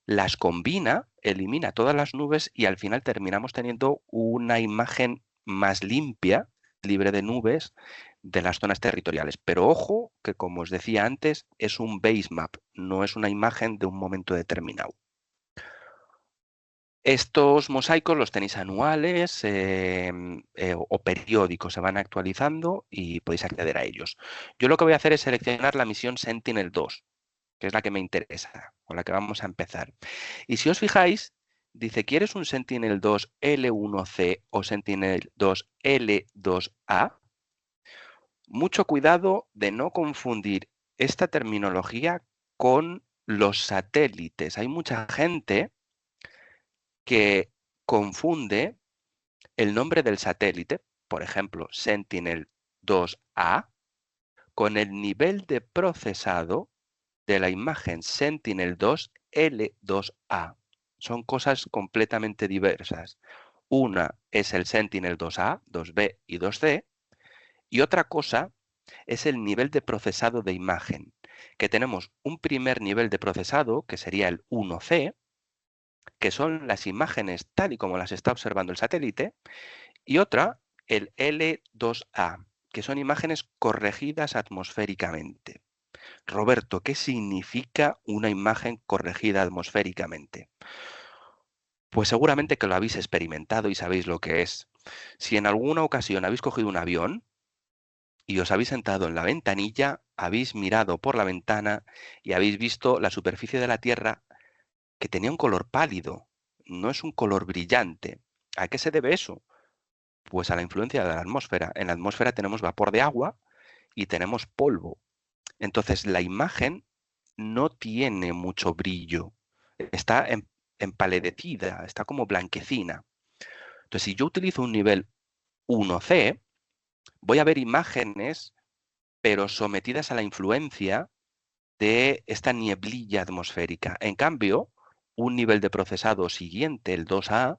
las combina, elimina todas las nubes y al final terminamos teniendo una imagen más limpia, libre de nubes, de las zonas territoriales. Pero ojo que, como os decía antes, es un base map, no es una imagen de un momento determinado. Estos mosaicos los tenéis anuales o periódicos, se van actualizando y podéis acceder a ellos. Yo lo que voy a hacer es seleccionar la misión Sentinel-2, que es la que me interesa, con la que vamos a empezar. Y si os fijáis, dice, ¿quieres un Sentinel-2 L1C o Sentinel-2 L2A? Mucho cuidado de no confundir esta terminología con los satélites. Hay mucha gente que confunde el nombre del satélite, por ejemplo, Sentinel-2A, con el nivel de procesado de la imagen Sentinel-2 L2A. Son cosas completamente diversas. Una es el Sentinel-2A, 2B y 2C, y otra cosa es el nivel de procesado de imagen, que tenemos un primer nivel de procesado, que sería el 1C, que son las imágenes tal y como las está observando el satélite, y otra, el L2A, que son imágenes corregidas atmosféricamente. Roberto, ¿qué significa una imagen corregida atmosféricamente? Pues seguramente que lo habéis experimentado y sabéis lo que es. Si en alguna ocasión habéis cogido un avión y os habéis sentado en la ventanilla, habéis mirado por la ventana y habéis visto la superficie de la Tierra que tenía un color pálido, no es un color brillante. ¿A qué se debe eso? Pues a la influencia de la atmósfera. En la atmósfera tenemos vapor de agua y tenemos polvo. Entonces la imagen no tiene mucho brillo, está empaledecida, está como blanquecina. Entonces si yo utilizo un nivel 1C, voy a ver imágenes, pero sometidas a la influencia de esta nieblilla atmosférica. En cambio, un nivel de procesado siguiente, el 2A,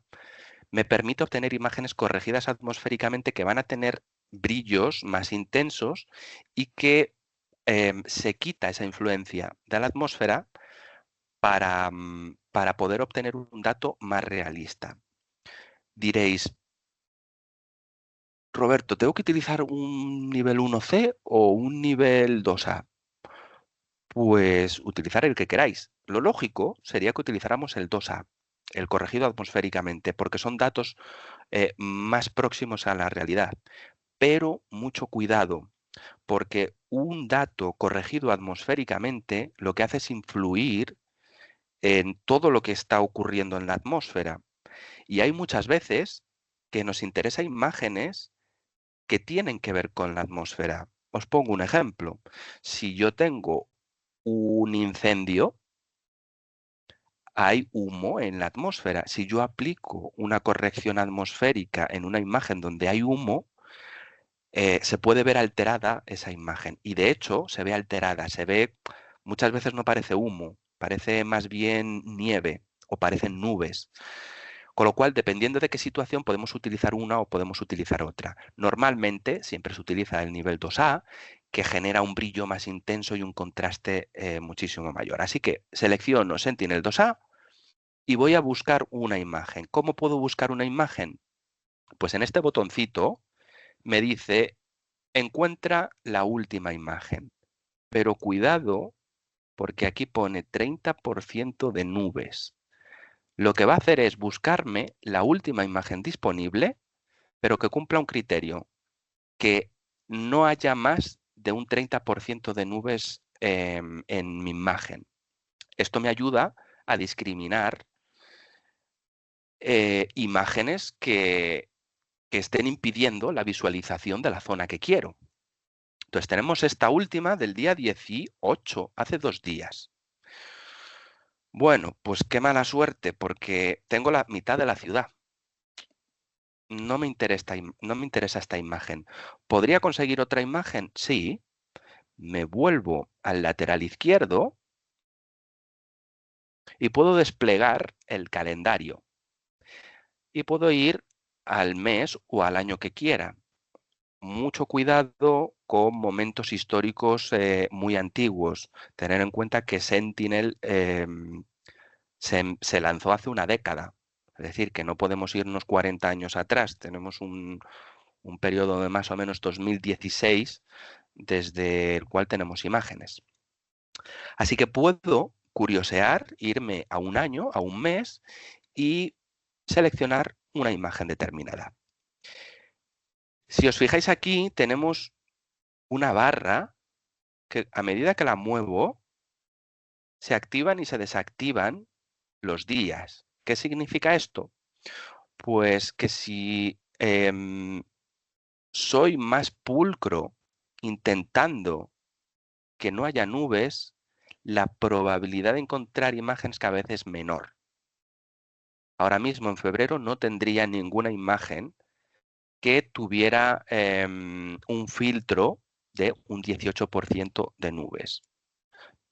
me permite obtener imágenes corregidas atmosféricamente que van a tener brillos más intensos y que se quita esa influencia de la atmósfera para poder obtener un dato más realista. Diréis, Roberto, ¿tengo que utilizar un nivel 1C o un nivel 2A? Pues utilizar el que queráis. Lo lógico sería que utilizáramos el 2A, el corregido atmosféricamente, porque son datos más próximos a la realidad. Pero mucho cuidado, porque un dato corregido atmosféricamente lo que hace es influir en todo lo que está ocurriendo en la atmósfera. Y hay muchas veces que nos interesan imágenes que tienen que ver con la atmósfera. Os pongo un ejemplo. Si yo tengo un incendio, hay humo en la atmósfera. Si yo aplico una corrección atmosférica en una imagen donde hay humo, se puede ver alterada esa imagen. Y de hecho se ve alterada, muchas veces no parece humo, parece más bien nieve o parecen nubes. Con lo cual, dependiendo de qué situación, podemos utilizar una o podemos utilizar otra. Normalmente siempre se utiliza el nivel 2A, que genera un brillo más intenso y un contraste muchísimo mayor. Así que selecciono Sentinel 2A y voy a buscar una imagen. ¿Cómo puedo buscar una imagen? Pues en este botoncito me dice, encuentra la última imagen. Pero cuidado, porque aquí pone 30% de nubes. Lo que va a hacer es buscarme la última imagen disponible, pero que cumpla un criterio, que no haya más de un 30% de nubes en mi imagen. Esto me ayuda a discriminar imágenes que estén impidiendo la visualización de la zona que quiero. Entonces tenemos esta última del día 18, hace 2 días. Bueno, pues qué mala suerte, porque tengo la mitad de la ciudad. No me interesa esta imagen. ¿Podría conseguir otra imagen? Sí. Me vuelvo al lateral izquierdo y puedo desplegar el calendario. Y puedo ir al mes o al año que quiera. Mucho cuidado con momentos históricos muy antiguos. Tener en cuenta que Sentinel se lanzó hace una década. Es decir, que no podemos irnos 40 años atrás. Tenemos un periodo de más o menos 2016 desde el cual tenemos imágenes. Así que puedo curiosear, irme a un año, a un mes y seleccionar una imagen determinada. Si os fijáis aquí, tenemos una barra que a medida que la muevo, se activan y se desactivan los días. ¿Qué significa esto? Pues que si soy más pulcro intentando que no haya nubes, la probabilidad de encontrar imágenes cada vez es menor. Ahora mismo en febrero no tendría ninguna imagen que tuviera un filtro de un 18% de nubes.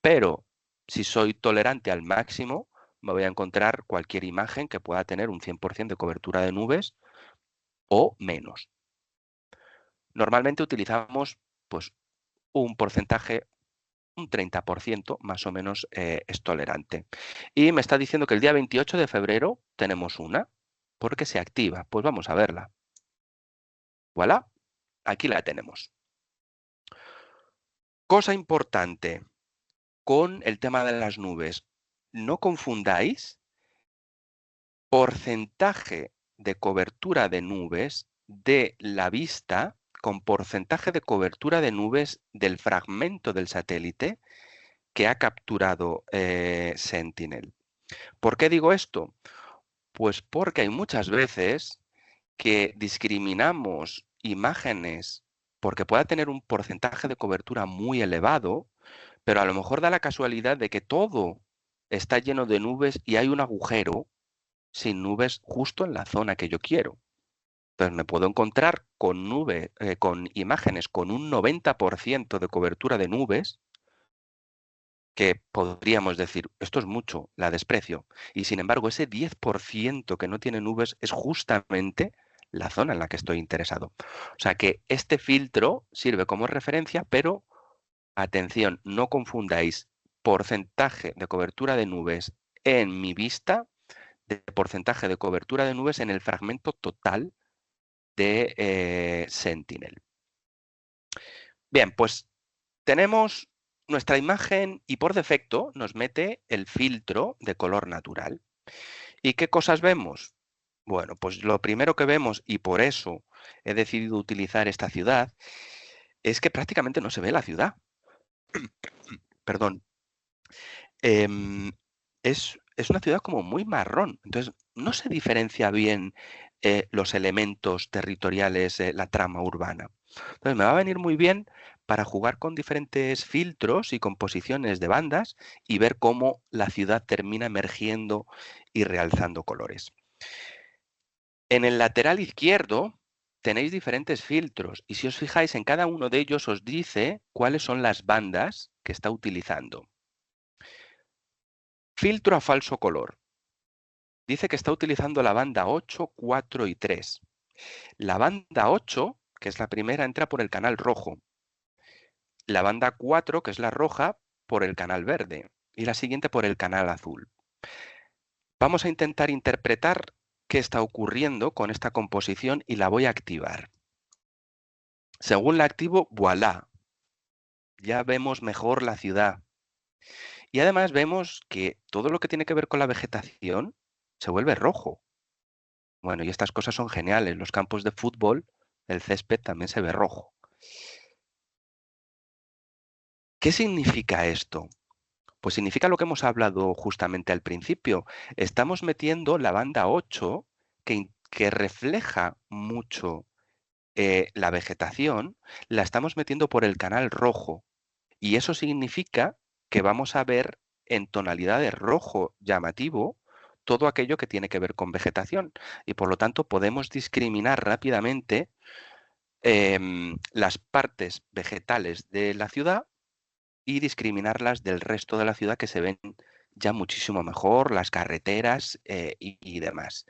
Pero si soy tolerante al máximo, me voy a encontrar cualquier imagen que pueda tener un 100% de cobertura de nubes o menos. Normalmente utilizamos pues, un porcentaje, un 30% más o menos es tolerante. Y me está diciendo que el día 28 de febrero tenemos una, porque se activa. Pues vamos a verla. Voilà, aquí la tenemos. Cosa importante con el tema de las nubes. No confundáis porcentaje de cobertura de nubes de la vista con porcentaje de cobertura de nubes del fragmento del satélite que ha capturado Sentinel. ¿Por qué digo esto? Pues porque hay muchas veces que discriminamos imágenes porque pueda tener un porcentaje de cobertura muy elevado, pero a lo mejor da la casualidad de que todo está lleno de nubes y hay un agujero sin nubes justo en la zona que yo quiero. Entonces me puedo encontrar con con imágenes con un 90% de cobertura de nubes, que podríamos decir, esto es mucho, la desprecio. Y sin embargo, ese 10% que no tiene nubes es justamente la zona en la que estoy interesado. O sea que este filtro sirve como referencia, pero atención, no confundáis porcentaje de cobertura de nubes en mi vista de porcentaje de cobertura de nubes en el fragmento total de Sentinel. Bien, pues tenemos nuestra imagen y por defecto nos mete el filtro de color natural. ¿Y qué cosas vemos? Bueno, pues lo primero que vemos, y por eso he decidido utilizar esta ciudad, es que prácticamente no se ve la ciudad. Perdón. Es una ciudad como muy marrón, entonces no se diferencia bien los elementos territoriales de la trama urbana. Entonces me va a venir muy bien para jugar con diferentes filtros y composiciones de bandas y ver cómo la ciudad termina emergiendo y realzando colores. En el lateral izquierdo tenéis diferentes filtros y si os fijáis en cada uno de ellos os dice cuáles son las bandas que está utilizando. Filtro a falso color. Dice que está utilizando la banda 8, 4 y 3. La banda 8, que es la primera, entra por el canal rojo. La banda 4, que es la roja, por el canal verde. Y la siguiente por el canal azul. Vamos a intentar interpretar qué está ocurriendo con esta composición y la voy a activar. Según la activo, voilà, ya vemos mejor la ciudad. Y además vemos que todo lo que tiene que ver con la vegetación se vuelve rojo. Bueno, y estas cosas son geniales. Los campos de fútbol, el césped también se ve rojo. ¿Qué significa esto? Pues significa lo que hemos hablado justamente al principio. Estamos metiendo la banda 8 que refleja mucho la vegetación, la estamos metiendo por el canal rojo. Y eso significa que vamos a ver en tonalidad de rojo llamativo todo aquello que tiene que ver con vegetación. Y por lo tanto podemos discriminar rápidamente las partes vegetales de la ciudad y discriminarlas del resto de la ciudad que se ven ya muchísimo mejor, las carreteras y demás.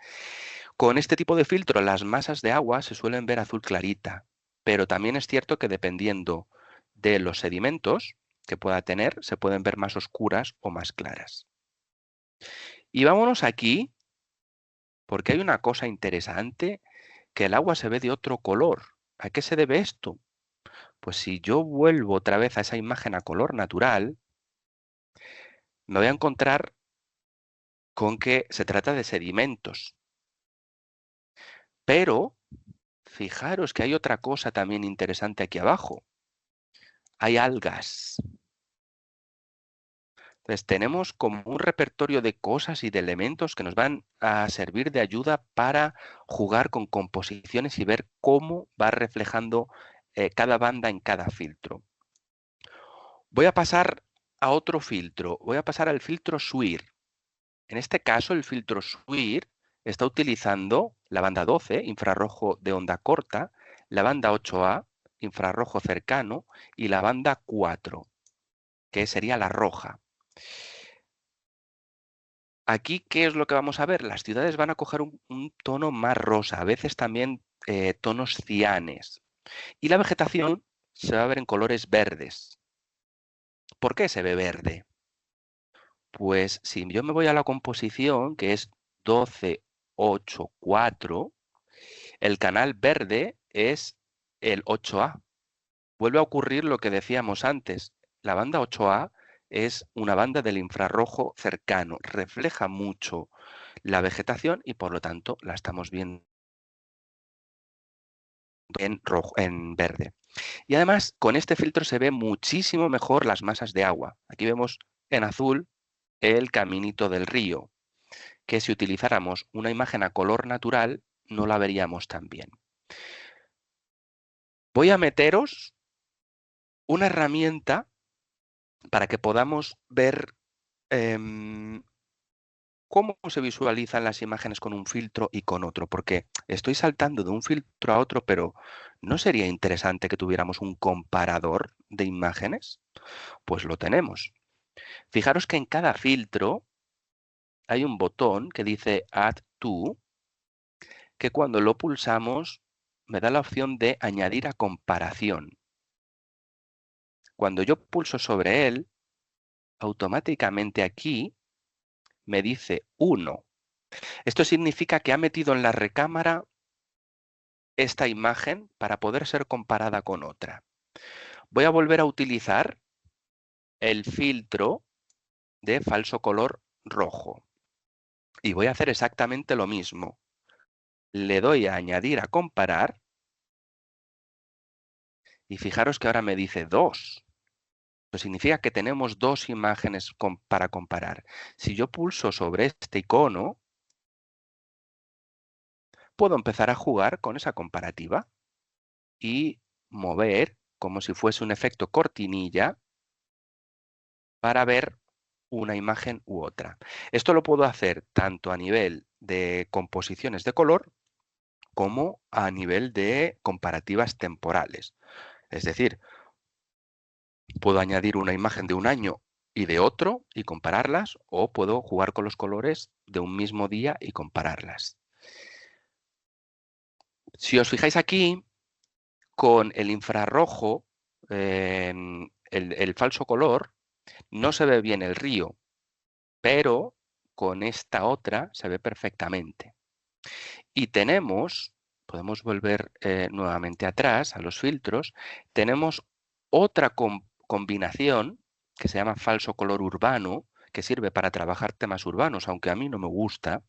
Con este tipo de filtro las masas de agua se suelen ver azul clarita, pero también es cierto que dependiendo de los sedimentos que pueda tener, se pueden ver más oscuras o más claras. Y vámonos aquí, porque hay una cosa interesante, que el agua se ve de otro color. ¿A qué se debe esto? Pues si yo vuelvo otra vez a esa imagen a color natural, me voy a encontrar con que se trata de sedimentos. Pero fijaros que hay otra cosa también interesante aquí abajo. Hay algas. Entonces tenemos como un repertorio de cosas y de elementos que nos van a servir de ayuda para jugar con composiciones y ver cómo va reflejando cada banda en cada filtro. Voy a pasar a otro filtro. Voy a pasar al filtro SWIR. En este caso, el filtro SWIR está utilizando la banda 12, infrarrojo de onda corta, la banda 8A, infrarrojo cercano, y la banda 4, que sería la roja. Aquí, ¿qué es lo que vamos a ver? Las ciudades van a coger un tono más rosa, a veces también tonos cianes. Y la vegetación se va a ver en colores verdes. ¿Por qué se ve verde? Pues si yo me voy a la composición, que es 12, 8, 4, el canal verde es el 8A. Vuelve a ocurrir lo que decíamos antes. La banda 8A es una banda del infrarrojo cercano, refleja mucho la vegetación y por lo tanto la estamos viendo en rojo, en verde. Y además con este filtro se ve muchísimo mejor las masas de agua. Aquí vemos en azul el caminito del río, que si utilizáramos una imagen a color natural no la veríamos tan bien. Voy a meteros una herramienta para que podamos ver cómo se visualizan las imágenes con un filtro y con otro, porque estoy saltando de un filtro a otro, pero ¿no sería interesante que tuviéramos un comparador de imágenes? Pues lo tenemos. Fijaros que en cada filtro hay un botón que dice Add to, que cuando lo pulsamos me da la opción de añadir a comparación. Cuando yo pulso sobre él, automáticamente aquí me dice 1. Esto significa que ha metido en la recámara esta imagen para poder ser comparada con otra. Voy a volver a utilizar el filtro de falso color rojo y voy a hacer exactamente lo mismo. Le doy a añadir a comparar y fijaros que ahora me dice 2. Eso significa que tenemos dos imágenes para comparar. Si yo pulso sobre este icono, puedo empezar a jugar con esa comparativa y mover como si fuese un efecto cortinilla para ver una imagen u otra. Esto lo puedo hacer tanto a nivel de composiciones de color como a nivel de comparativas temporales. Es decir, puedo añadir una imagen de un año y de otro y compararlas, o puedo jugar con los colores de un mismo día y compararlas. Si os fijáis aquí, con el infrarrojo, el falso color, no se ve bien el río, pero con esta otra se ve perfectamente. Y podemos volver nuevamente atrás a los filtros, tenemos otra combinación que se llama falso color urbano, que sirve para trabajar temas urbanos, aunque a mí no me gusta,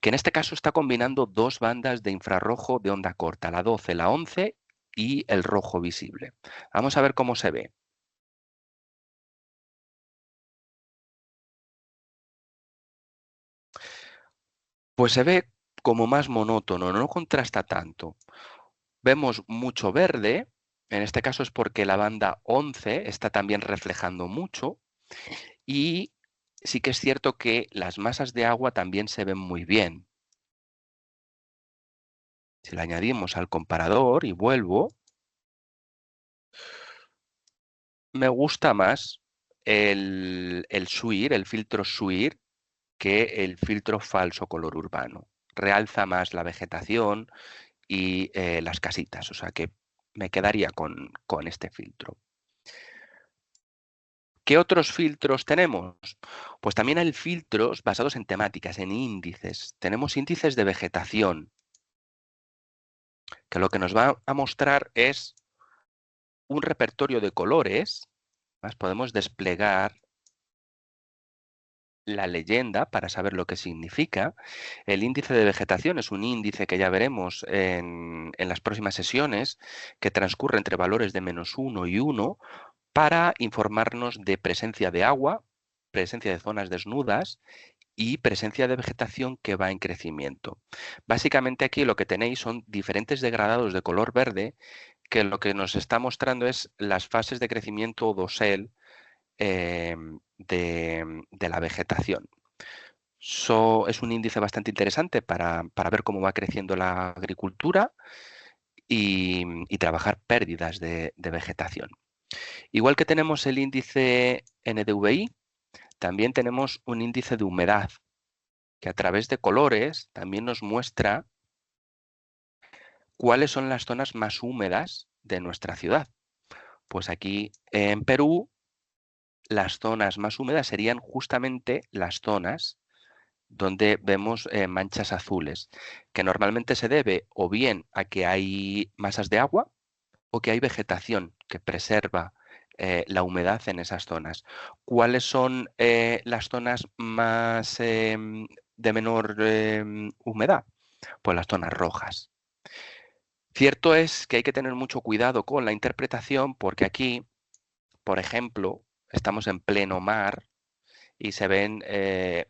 que en este caso está combinando dos bandas de infrarrojo de onda corta, la 12, la 11 y el rojo visible. Vamos a ver cómo se ve. Pues se ve como más monótono, no contrasta tanto. Vemos mucho verde, en este caso es porque la banda 11 está también reflejando mucho, y sí que es cierto que las masas de agua también se ven muy bien. Si le añadimos al comparador y vuelvo, me gusta más el SWIR, el filtro SWIR, que el filtro falso color urbano. Realza más la vegetación y las casitas, o sea que me quedaría con este filtro. ¿Qué otros filtros tenemos? Pues también hay filtros basados en temáticas, en índices. Tenemos índices de vegetación, que lo que nos va a mostrar es un repertorio de colores. Más podemos desplegar la leyenda para saber lo que significa. El índice de vegetación es un índice que ya veremos en las próximas sesiones, que transcurre entre valores de -1 y 1 para informarnos de presencia de agua, presencia de zonas desnudas y presencia de vegetación que va en crecimiento. Básicamente aquí lo que tenéis son diferentes degradados de color verde, que lo que nos está mostrando es las fases de crecimiento o dosel de la vegetación. Es un índice bastante interesante para ver cómo va creciendo la agricultura y trabajar pérdidas de vegetación. Igual que tenemos el índice NDVI, también tenemos un índice de humedad, que a través de colores también nos muestra cuáles son las zonas más húmedas de nuestra ciudad. Pues aquí en Perú, las zonas más húmedas serían justamente las zonas donde vemos manchas azules, que normalmente se debe o bien a que hay masas de agua o que hay vegetación que preserva la humedad en esas zonas. ¿Cuáles son las zonas más de menor humedad? Pues las zonas rojas. Cierto es que hay que tener mucho cuidado con la interpretación, porque aquí, por ejemplo, estamos en pleno mar y se ven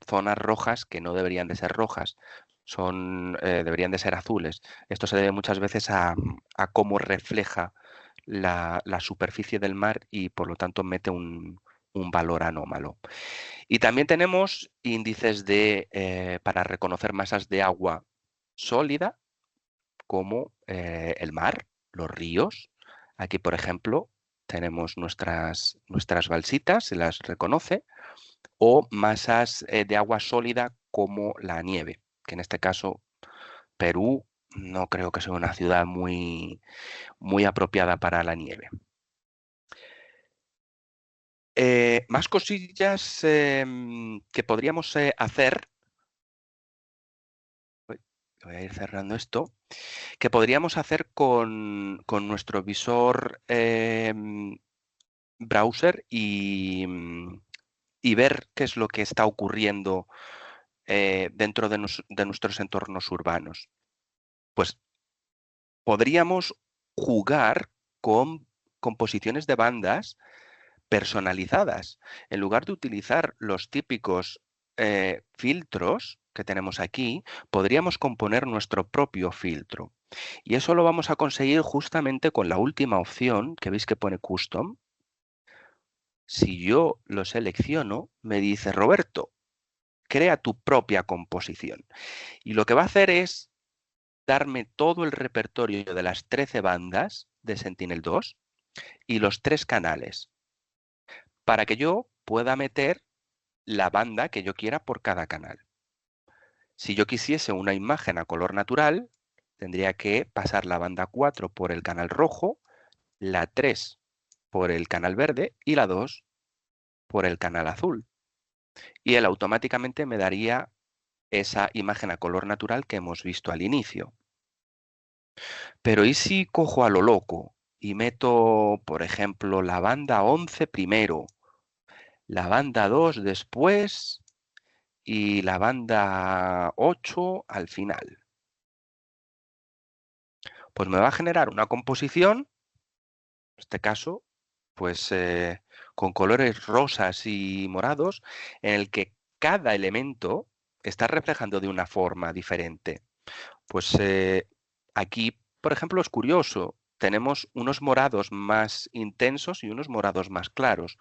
zonas rojas que no deberían de ser rojas, deberían de ser azules. Esto se debe muchas veces a cómo refleja la superficie del mar y por lo tanto mete un valor anómalo. Y también tenemos índices para reconocer masas de agua sólida, como el mar, los ríos. Aquí, por ejemplo, tenemos nuestras balsitas, se las reconoce, o masas de agua sólida como la nieve, que en este caso Perú no creo que sea una ciudad muy, muy apropiada para la nieve. Más cosillas que podríamos hacer, voy a ir cerrando esto, que podríamos hacer con nuestro visor browser y ver qué es lo que está ocurriendo dentro de nuestros entornos urbanos. Pues podríamos jugar con composiciones de bandas personalizadas. En lugar de utilizar los típicos filtros que tenemos aquí, podríamos componer nuestro propio filtro. Y eso lo vamos a conseguir justamente con la última opción que veis que pone Custom. Si yo lo selecciono, me dice: Roberto, crea tu propia composición. Y lo que va a hacer es darme todo el repertorio de las 13 bandas de Sentinel-2 y los 3 canales, para que yo pueda meter la banda que yo quiera por cada canal. Si yo quisiese una imagen a color natural, tendría que pasar la banda 4 por el canal rojo, la 3 por el canal verde y la 2 por el canal azul. Y él automáticamente me daría esa imagen a color natural que hemos visto al inicio. Pero ¿y si cojo a lo loco y meto, por ejemplo, la banda 11 primero, la banda 2 después y la banda 8 al final? Pues me va a generar una composición, en este caso, pues con colores rosas y morados, en el que cada elemento está reflejando de una forma diferente. Pues aquí, por ejemplo, es curioso. Tenemos unos morados más intensos y unos morados más claros.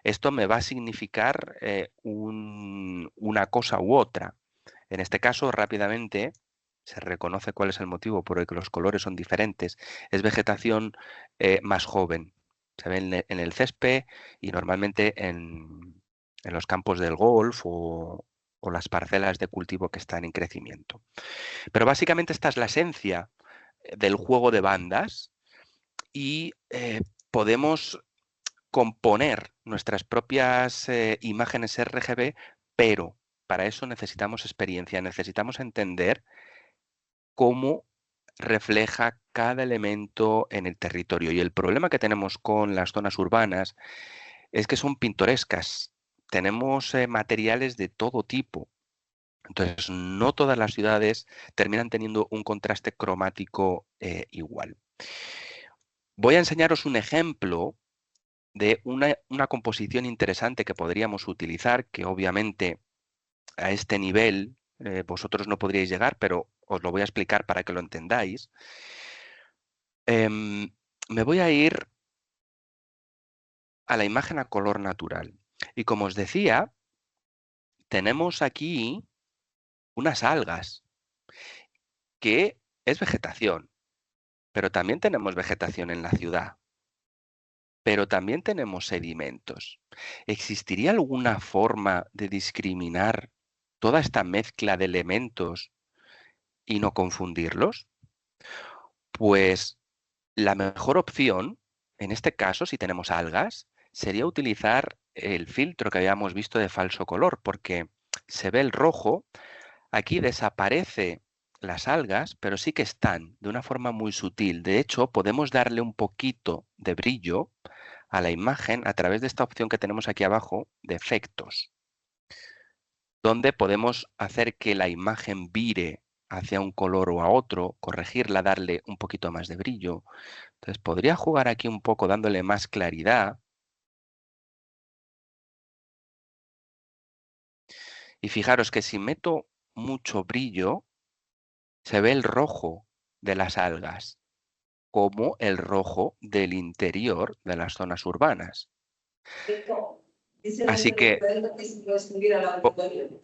Esto me va a significar una cosa u otra. En este caso, rápidamente se reconoce cuál es el motivo por el que los colores son diferentes. Es vegetación más joven. Se ve en el césped y normalmente en los campos del golf o las parcelas de cultivo que están en crecimiento. Pero básicamente esta es la esencia del juego de bandas y podemos componer nuestras propias imágenes RGB, pero para eso necesitamos experiencia, necesitamos entender cómo refleja cada elemento en el territorio. Y el problema que tenemos con las zonas urbanas es que son pintorescas. Tenemos materiales de todo tipo. Entonces, no todas las ciudades terminan teniendo un contraste cromático igual. Voy a enseñaros un ejemplo de una composición interesante que podríamos utilizar, que obviamente a este nivel vosotros no podríais llegar, pero os lo voy a explicar para que lo entendáis. Me voy a ir a la imagen a color natural. Y como os decía, tenemos aquí unas algas, que es vegetación, pero también tenemos vegetación en la ciudad. Pero también tenemos sedimentos. ¿Existiría alguna forma de discriminar toda esta mezcla de elementos y no confundirlos? Pues la mejor opción, en este caso, si tenemos algas, sería utilizar el filtro que habíamos visto de falso color, porque se ve el rojo, aquí desaparece las algas, pero sí que están de una forma muy sutil. De hecho, podemos darle un poquito de brillo a la imagen a través de esta opción que tenemos aquí abajo de efectos, donde podemos hacer que la imagen vire hacia un color o a otro, corregirla, darle un poquito más de brillo. Entonces podría jugar aquí un poco dándole más claridad. Y fijaros que si meto mucho brillo, se ve el rojo de las algas, como el rojo del interior de las zonas urbanas. Así que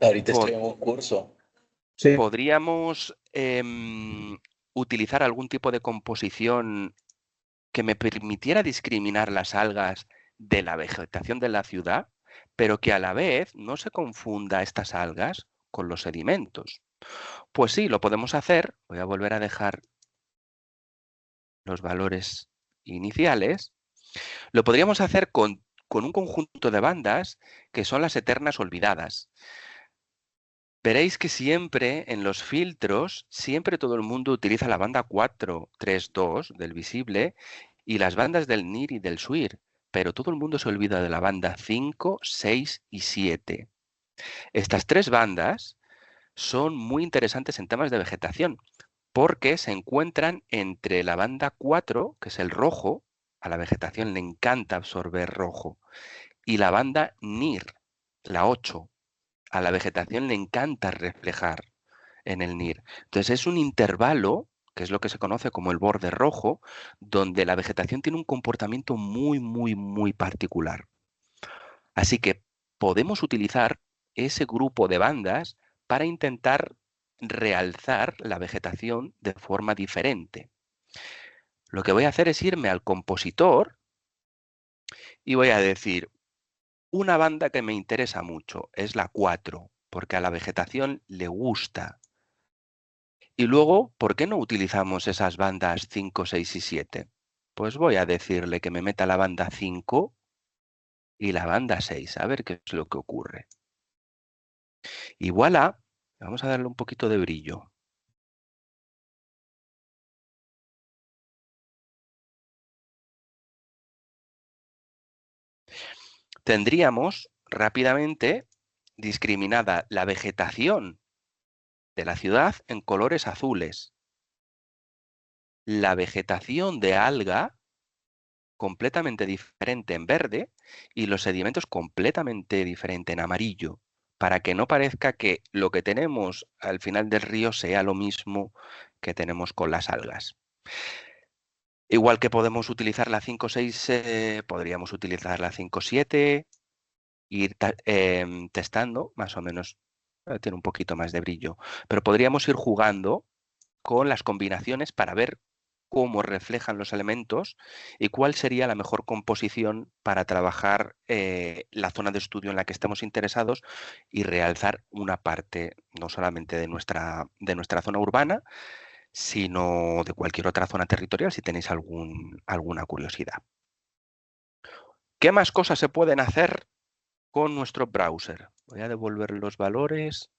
ahorita estoy en un curso. Sí. podríamos utilizar algún tipo de composición que me permitiera discriminar las algas de la vegetación de la ciudad, pero que a la vez no se confunda estas algas con los sedimentos. Pues sí, lo podemos hacer. Voy a volver a dejar los valores iniciales. Lo podríamos hacer con un conjunto de bandas que son las eternas olvidadas. Veréis que siempre en los filtros, siempre todo el mundo utiliza la banda 4, 3, 2 del visible y las bandas del NIR y del SWIR, pero todo el mundo se olvida de la banda 5, 6 y 7. Estas tres bandas son muy interesantes en temas de vegetación porque se encuentran entre la banda 4, que es el rojo, a la vegetación le encanta absorber rojo, y la banda NIR, la 8, a la vegetación le encanta reflejar en el NIR. Entonces es un intervalo, que es lo que se conoce como el borde rojo, donde la vegetación tiene un comportamiento muy, muy, muy particular. Así que podemos utilizar ese grupo de bandas para intentar realzar la vegetación de forma diferente. Lo que voy a hacer es irme al compositor y voy a decir, una banda que me interesa mucho es la 4, porque a la vegetación le gusta. Y luego, ¿por qué no utilizamos esas bandas 5, 6 y 7? Pues voy a decirle que me meta la banda 5 y la banda 6, a ver qué es lo que ocurre. Y voilà, vamos a darle un poquito de brillo. Tendríamos rápidamente discriminada la vegetación de la ciudad en colores azules, la vegetación de alga completamente diferente en verde y los sedimentos completamente diferente en amarillo, para que no parezca que lo que tenemos al final del río sea lo mismo que tenemos con las algas. Igual que podemos utilizar la 5.6, podríamos utilizar la 5.7, ir testando, más o menos, tiene un poquito más de brillo, pero podríamos ir jugando con las combinaciones para ver cómo reflejan los elementos y cuál sería la mejor composición para trabajar la zona de estudio en la que estemos interesados y realzar una parte no solamente de nuestra zona urbana, sino de cualquier otra zona territorial si tenéis alguna curiosidad. ¿Qué más cosas se pueden hacer con nuestro browser? Voy a devolver los valores.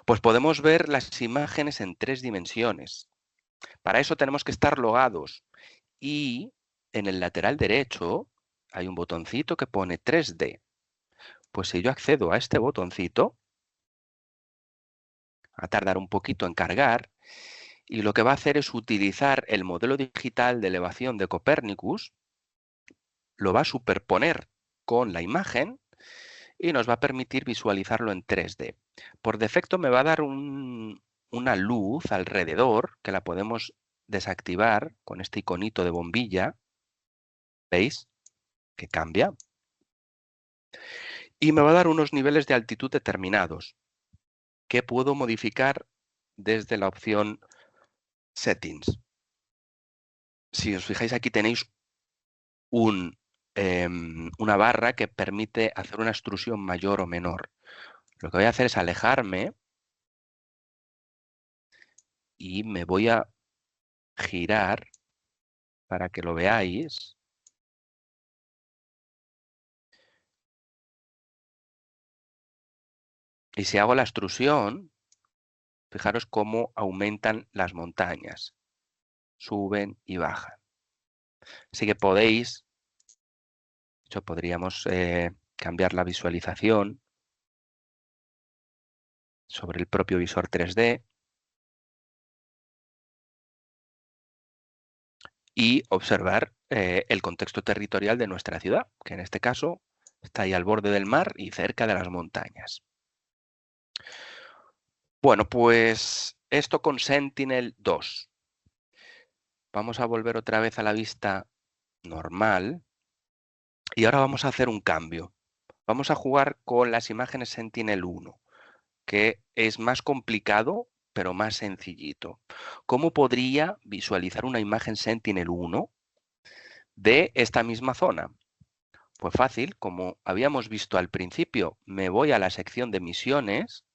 Pues podemos ver las imágenes en 3 dimensiones. Para eso tenemos que estar logados y en el lateral derecho hay un botoncito que pone 3D. Pues si yo accedo a este botoncito, va a tardar un poquito en cargar y lo que va a hacer es utilizar el modelo digital de elevación de Copernicus, lo va a superponer con la imagen y nos va a permitir visualizarlo en 3D. Por defecto me va a dar una luz alrededor que la podemos desactivar con este iconito de bombilla. ¿Veis? Que cambia. Y me va a dar unos niveles de altitud determinados que puedo modificar desde la opción Settings. Si os fijáis, aquí tenéis una barra que permite hacer una extrusión mayor o menor. Lo que voy a hacer es alejarme y me voy a girar para que lo veáis. Y si hago la extrusión, fijaros cómo aumentan las montañas. Suben y bajan. Así que podéis, de hecho podríamos cambiar la visualización sobre el propio visor 3D y observar el contexto territorial de nuestra ciudad, que en este caso está ahí al borde del mar y cerca de las montañas. Bueno, pues esto con Sentinel-2. Vamos a volver otra vez a la vista normal y ahora vamos a hacer un cambio. Vamos a jugar con las imágenes Sentinel-1, que es más complicado, pero más sencillito. ¿Cómo podría visualizar una imagen Sentinel-1 de esta misma zona? Pues fácil, como habíamos visto al principio, me voy a la sección de misiones,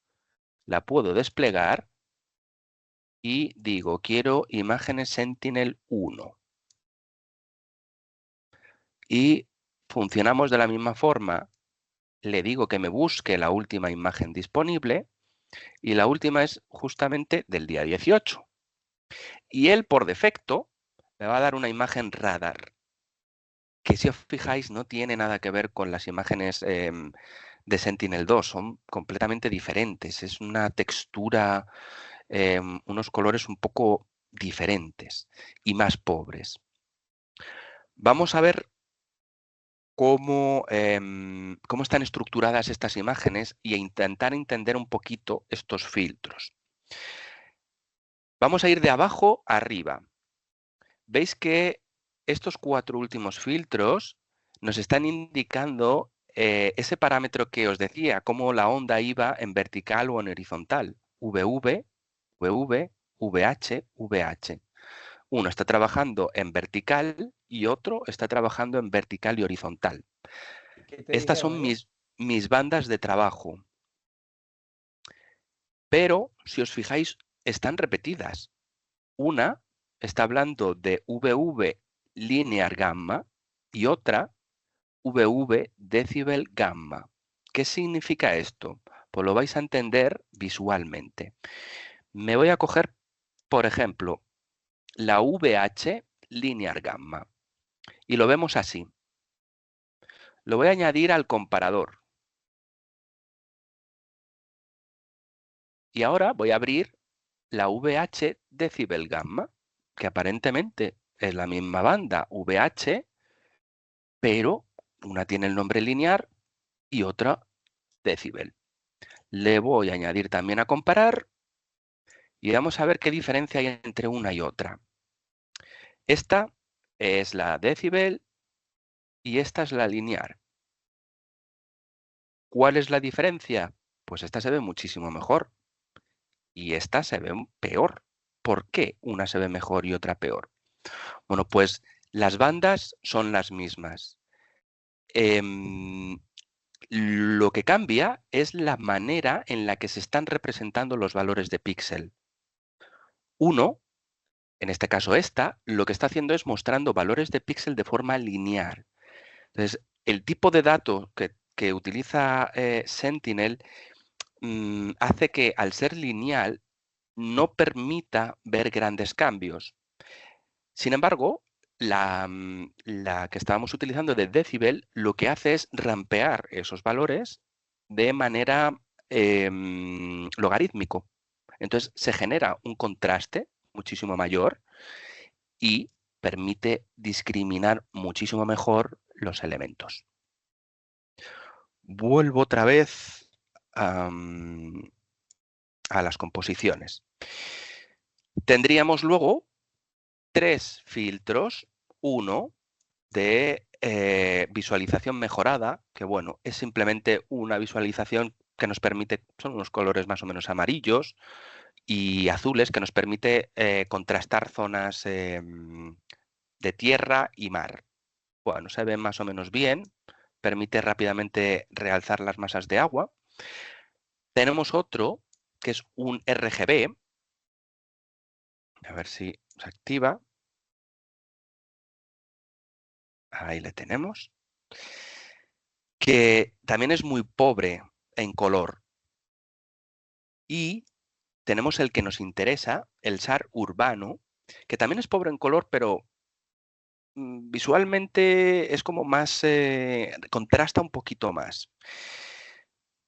la puedo desplegar y digo, quiero imágenes Sentinel-1. Y funcionamos de la misma forma. Le digo que me busque la última imagen disponible y la última es justamente del día 18. Y él, por defecto, me va a dar una imagen radar, que si os fijáis no tiene nada que ver con las imágenes de Sentinel-2, son completamente diferentes. Es una textura, unos colores un poco diferentes y más pobres. Vamos a ver cómo están estructuradas estas imágenes y a intentar entender un poquito estos filtros. Vamos a ir de abajo a arriba. Veis que estos 4 últimos filtros nos están indicando ese parámetro que os decía, cómo la onda iba en vertical o en horizontal. VV, VV, VH, VH. Uno está trabajando en vertical y otro está trabajando en vertical y horizontal. Estas son mis bandas de trabajo. Pero, si os fijáis, están repetidas. Una está hablando de VV linear gamma y otra VV decibel gamma. ¿Qué significa esto? Pues lo vais a entender visualmente. Me voy a coger, por ejemplo, la VH linear gamma y lo vemos así. Lo voy a añadir al comparador. Y ahora voy a abrir la VH decibel gamma, que aparentemente es la misma banda VH, pero una tiene el nombre lineal y otra decibel. Le voy a añadir también a comparar y vamos a ver qué diferencia hay entre una y otra. Esta es la decibel y esta es la lineal. ¿Cuál es la diferencia? Pues esta se ve muchísimo mejor y esta se ve peor. ¿Por qué una se ve mejor y otra peor? Bueno, pues las bandas son las mismas. Lo que cambia es la manera en la que se están representando los valores de píxel. Uno, en este caso esta, lo que está haciendo es mostrando valores de píxel de forma lineal. Entonces, el tipo de dato que utiliza Sentinel hace que, al ser lineal, no permita ver grandes cambios. Sin embargo, la que estábamos utilizando de decibel lo que hace es rampear esos valores de manera logarítmico. Entonces se genera un contraste muchísimo mayor y permite discriminar muchísimo mejor los elementos. Vuelvo otra vez a las composiciones. Tendríamos luego 3 filtros, uno de visualización mejorada, que bueno, es simplemente una visualización que nos permite, son unos colores más o menos amarillos y azules, que nos permite contrastar zonas de tierra y mar. Bueno, se ven más o menos bien, permite rápidamente realzar las masas de agua. Tenemos otro, que es un RGB, a ver si se activa. Ahí le tenemos. Que también es muy pobre en color. Y tenemos el que nos interesa, el SAR urbano, que también es pobre en color, pero visualmente es como más, contrasta un poquito más.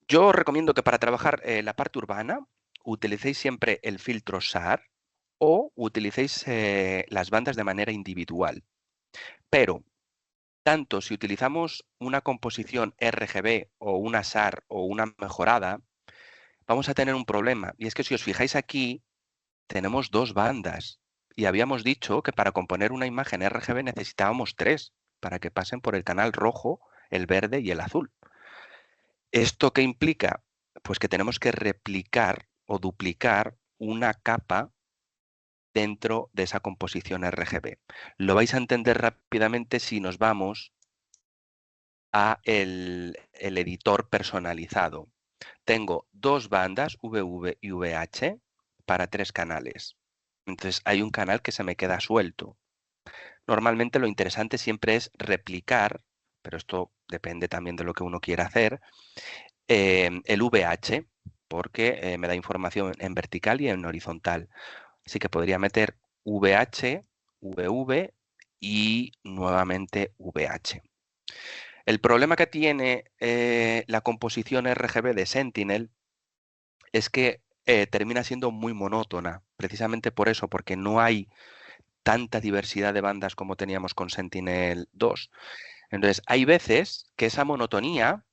Yo os recomiendo que para trabajar la parte urbana utilicéis siempre el filtro SAR o utilicéis las bandas de manera individual. Pero tanto si utilizamos una composición RGB o una SAR o una mejorada, vamos a tener un problema. Y es que si os fijáis aquí, tenemos 2 bandas. Y habíamos dicho que para componer una imagen RGB necesitábamos 3 para que pasen por el canal rojo, el verde y el azul. ¿Esto qué implica? Pues que tenemos que replicar o duplicar una capa dentro de esa composición RGB. Lo vais a entender rápidamente si nos vamos a el editor personalizado. Tengo 2 bandas, VV y VH, para 3 canales. Entonces hay un canal que se me queda suelto. Normalmente lo interesante siempre es replicar, pero esto depende también de lo que uno quiera hacer, el VH, porque me da información en vertical y en horizontal. Así que podría meter VH, VV y nuevamente VH. El problema que tiene la composición RGB de Sentinel es que termina siendo muy monótona, precisamente por eso, porque no hay tanta diversidad de bandas como teníamos con Sentinel-2. Entonces, hay veces que esa monotonía,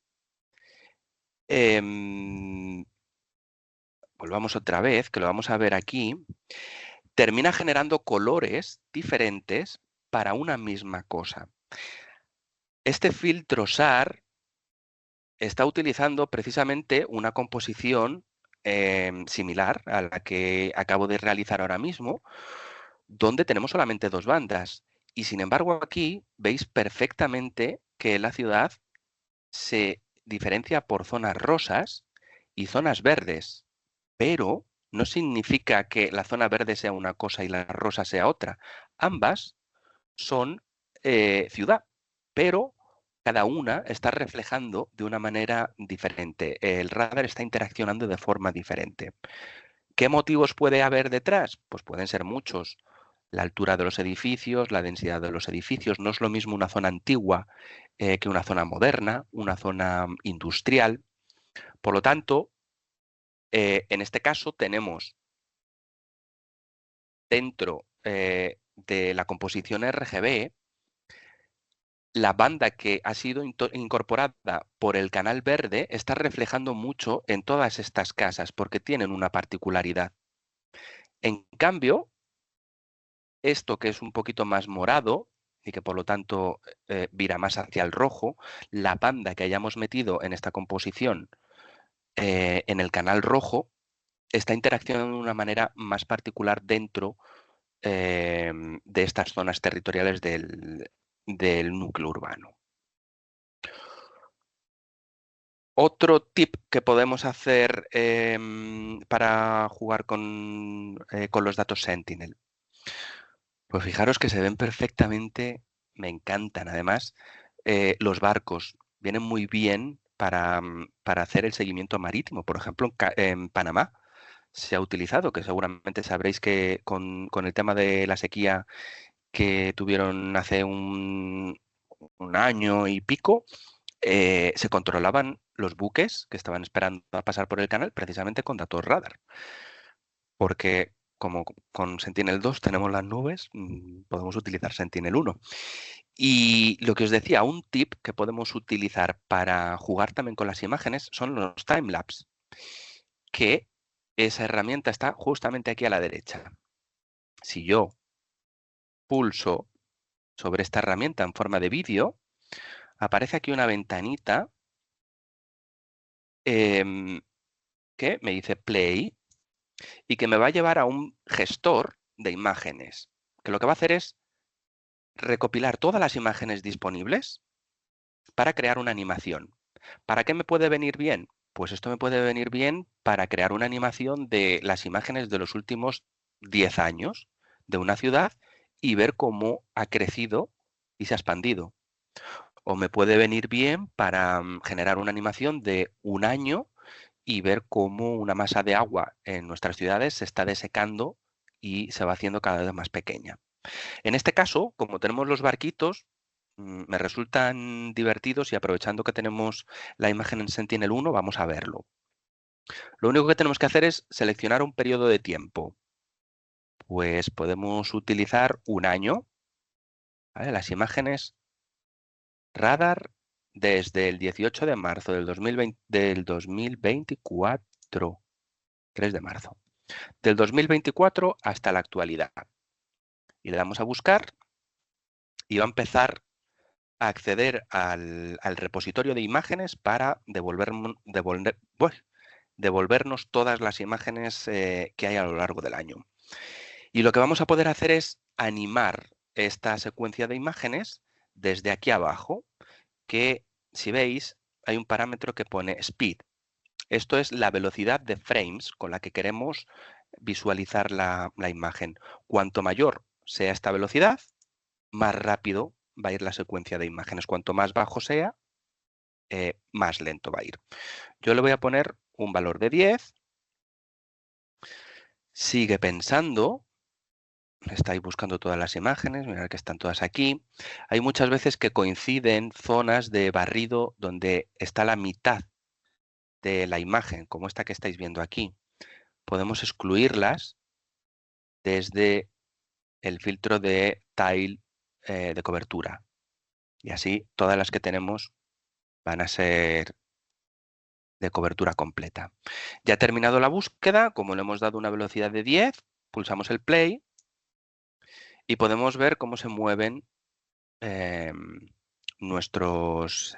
volvamos otra vez, que lo vamos a ver aquí, termina generando colores diferentes para una misma cosa. Este filtro SAR está utilizando precisamente una composición similar a la que acabo de realizar ahora mismo, donde tenemos solamente 2 bandas. Y sin embargo aquí veis perfectamente que la ciudad se diferencia por zonas rosas y zonas verdes, pero no significa que la zona verde sea una cosa y la rosa sea otra. Ambas son ciudad, pero cada una está reflejando de una manera diferente. El radar está interaccionando de forma diferente. ¿Qué motivos puede haber detrás? Pues pueden ser muchos. La altura de los edificios, la densidad de los edificios. No es lo mismo una zona antigua que una zona moderna, una zona industrial. Por lo tanto, en este caso tenemos dentro de la composición RGB la banda que ha sido incorporada por el canal verde está reflejando mucho en todas estas casas porque tienen una particularidad. En cambio, esto que es un poquito más morado y que por lo tanto vira más hacia el rojo, la banda que hayamos metido en esta composición en el canal rojo está interaccionando de una manera más particular dentro de estas zonas territoriales del núcleo urbano. Otro tip que podemos hacer para jugar con los datos Sentinel. Pues fijaros que se ven perfectamente, me encantan. Además, los barcos vienen muy bien para hacer el seguimiento marítimo. Por ejemplo, en Panamá se ha utilizado, que seguramente sabréis que con el tema de la sequía que tuvieron hace un año y pico, se controlaban los buques que estaban esperando a pasar por el canal precisamente con datos radar. Porque como con Sentinel-2 tenemos las nubes, podemos utilizar Sentinel-1. Y lo que os decía, un tip que podemos utilizar para jugar también con las imágenes son los timelapse, que esa herramienta está justamente aquí a la derecha. Si yo pulso sobre esta herramienta en forma de vídeo, aparece aquí una ventanita que me dice play y que me va a llevar a un gestor de imágenes, que lo que va a hacer es recopilar todas las imágenes disponibles para crear una animación. ¿Para qué me puede venir bien? Pues esto me puede venir bien para crear una animación de las imágenes de los últimos 10 años de una ciudad y ver cómo ha crecido y se ha expandido. O me puede venir bien para generar una animación de un año y ver cómo una masa de agua en nuestras ciudades se está desecando y se va haciendo cada vez más pequeña. En este caso, como tenemos los barquitos, me resultan divertidos y aprovechando que tenemos la imagen en Sentinel-1, vamos a verlo. Lo único que tenemos que hacer es seleccionar un periodo de tiempo. Pues podemos utilizar un año, ¿vale? Las imágenes radar desde el 18 de marzo del 2024, 3 de marzo, del 2024 hasta la actualidad. Y le damos a buscar y va a empezar a acceder al repositorio de imágenes para devolvernos todas las imágenes que hay a lo largo del año. Y lo que vamos a poder hacer es animar esta secuencia de imágenes desde aquí abajo, que si veis hay un parámetro que pone speed. Esto es la velocidad de frames con la que queremos visualizar la imagen. Cuanto mayor sea esta velocidad, más rápido va a ir la secuencia de imágenes. Cuanto más bajo sea, más lento va a ir. Yo le voy a poner un valor de 10. Sigue pensando. Estáis buscando todas las imágenes, mirad que están todas aquí. Hay muchas veces que coinciden zonas de barrido donde está la mitad de la imagen, como esta que estáis viendo aquí. Podemos excluirlas desde el filtro de tile de cobertura. Y así todas las que tenemos van a ser de cobertura completa. Ya ha terminado la búsqueda, como le hemos dado una velocidad de 10, pulsamos el play y podemos ver cómo se mueven nuestros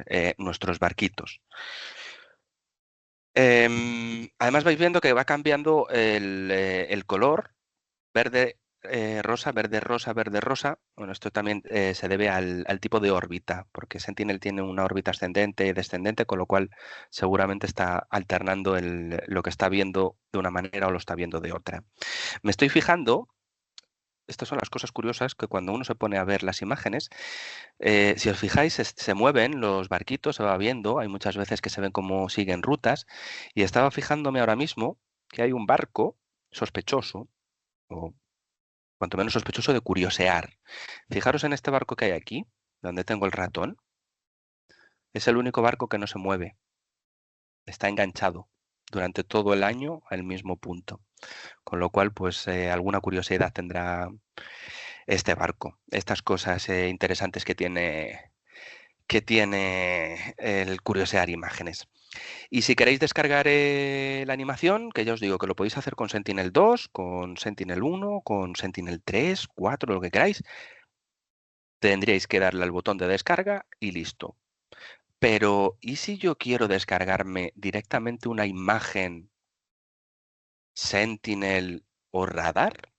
barquitos. Además vais viendo que va cambiando el color, verde, rosa, verde, rosa, verde, rosa. Bueno, esto también se debe al tipo de órbita, porque Sentinel tiene una órbita ascendente y descendente, con lo cual seguramente está alternando lo que está viendo de una manera o lo está viendo de otra. Me estoy fijando, estas son las cosas curiosas que cuando uno se pone a ver las imágenes, si os fijáis, se mueven los barquitos, se va viendo, hay muchas veces que se ven cómo siguen rutas, y estaba fijándome ahora mismo que hay un barco sospechoso, o cuanto menos sospechoso de curiosear. Fijaros en este barco que hay aquí, donde tengo el ratón. Es el único barco que no se mueve. Está enganchado durante todo el año al mismo punto. Con lo cual, pues alguna curiosidad tendrá este barco. Estas cosas interesantes que tiene el curiosear imágenes. Y si queréis descargar la animación, que ya os digo que lo podéis hacer con Sentinel 2, con Sentinel 1, con Sentinel 3, 4, lo que queráis, tendríais que darle al botón de descarga y listo. Pero, ¿y si yo quiero descargarme directamente una imagen Sentinel o radar?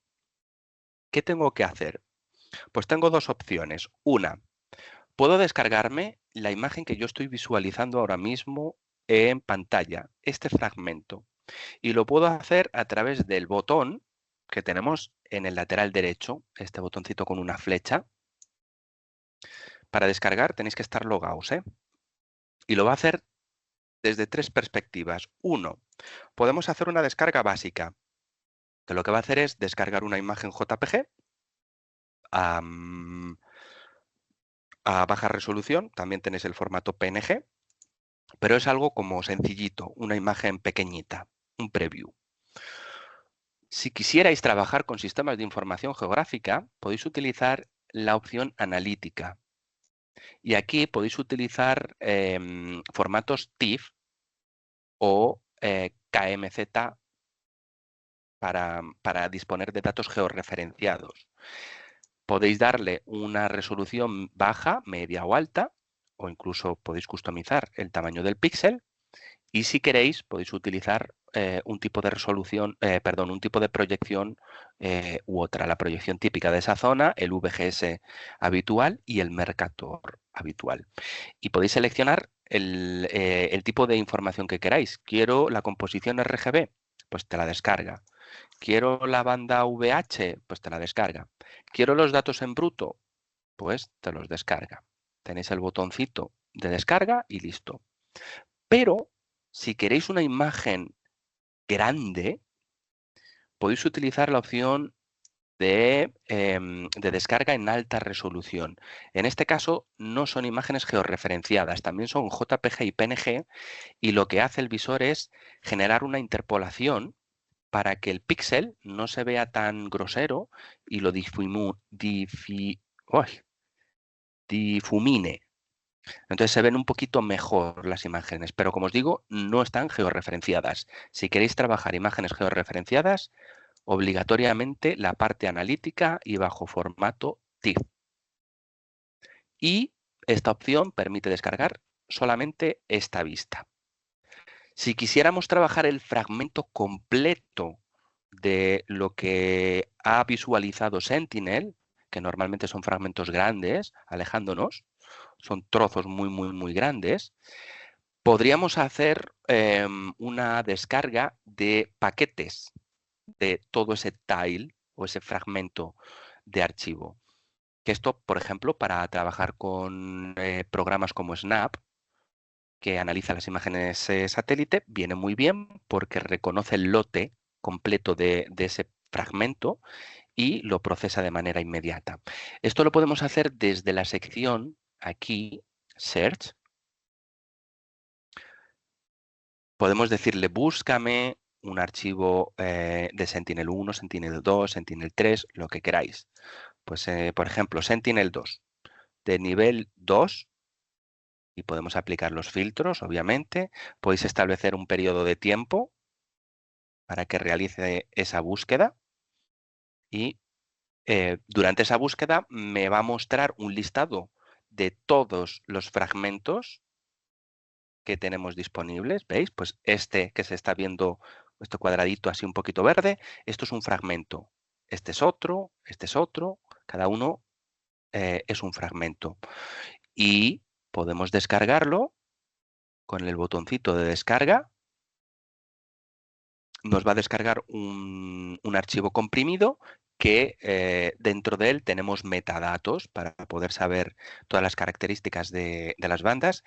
¿Qué tengo que hacer? Pues tengo dos opciones. Una, puedo descargarme la imagen que yo estoy visualizando ahora mismo en pantalla, este fragmento. Y lo puedo hacer a través del botón que tenemos en el lateral derecho, este botoncito con una flecha. Para descargar tenéis que estar logados, ¿eh? Y lo va a hacer desde tres perspectivas. Uno, podemos hacer una descarga básica, que lo que va a hacer es descargar una imagen JPG a baja resolución. También tenéis el formato PNG, pero es algo como sencillito, una imagen pequeñita, un preview. Si quisierais trabajar con sistemas de información geográfica, podéis utilizar la opción analítica. Y aquí podéis utilizar formatos TIFF o KMZ para disponer de datos georreferenciados. Podéis darle una resolución baja, media o alta, o incluso podéis customizar el tamaño del píxel. Y si queréis, podéis utilizar un tipo de resolución, un tipo de proyección u otra. La proyección típica de esa zona, el VGS habitual y el Mercator habitual. Y podéis seleccionar el tipo de información que queráis. ¿Quiero la composición RGB? Pues te la descarga. ¿Quiero la banda VH? Pues te la descarga. ¿Quiero los datos en bruto? Pues te los descarga. Tenéis el botoncito de descarga y listo. Pero si queréis una imagen grande, podéis utilizar la opción de descarga en alta resolución. En este caso no son imágenes georreferenciadas, también son JPG y PNG, y lo que hace el visor es generar una interpolación para que el píxel no se vea tan grosero y lo difumine. Entonces se ven un poquito mejor las imágenes, pero como os digo, no están georreferenciadas. Si queréis trabajar imágenes georreferenciadas, obligatoriamente la parte analítica y bajo formato TIFF. Y esta opción permite descargar solamente esta vista. Si quisiéramos trabajar el fragmento completo de lo que ha visualizado Sentinel, que normalmente son fragmentos grandes, alejándonos, son trozos muy, muy, muy grandes, podríamos hacer una descarga de paquetes de todo ese tile o ese fragmento de archivo. Que esto, por ejemplo, para trabajar con programas como Snap, que analiza las imágenes satélite, viene muy bien porque reconoce el lote completo de ese fragmento y lo procesa de manera inmediata. Esto lo podemos hacer desde la sección aquí, Search. Podemos decirle, búscame un archivo de Sentinel 1, Sentinel 2, Sentinel 3, lo que queráis. Pues, por ejemplo, Sentinel 2, de nivel 2, y podemos aplicar los filtros, obviamente. Podéis establecer un periodo de tiempo para que realice esa búsqueda y durante esa búsqueda me va a mostrar un listado de todos los fragmentos que tenemos disponibles. ¿Veis? Pues este que se está viendo, este cuadradito así un poquito verde, esto es un fragmento. Este es otro, cada uno es un fragmento. Y podemos descargarlo con el botoncito de descarga. Nos va a descargar un archivo comprimido que dentro de él tenemos metadatos para poder saber todas las características de las bandas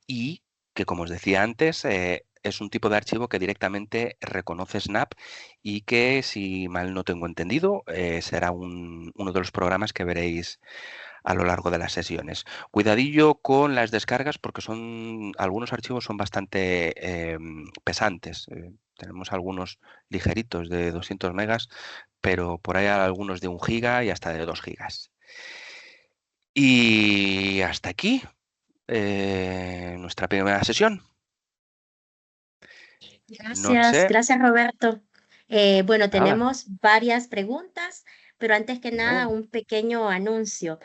y que, como os decía antes, es un tipo de archivo que directamente reconoce Snap y que, si mal no tengo entendido, será uno de los programas que veréis a lo largo de las sesiones. Cuidadillo con las descargas porque algunos archivos son bastante pesantes. Tenemos algunos ligeritos de 200 megas, pero por ahí hay algunos de 1 giga y hasta de 2 gigas. Y hasta aquí nuestra primera sesión. Gracias Roberto. Bueno, Nada. tenemos varias preguntas, pero antes que nada un pequeño anuncio.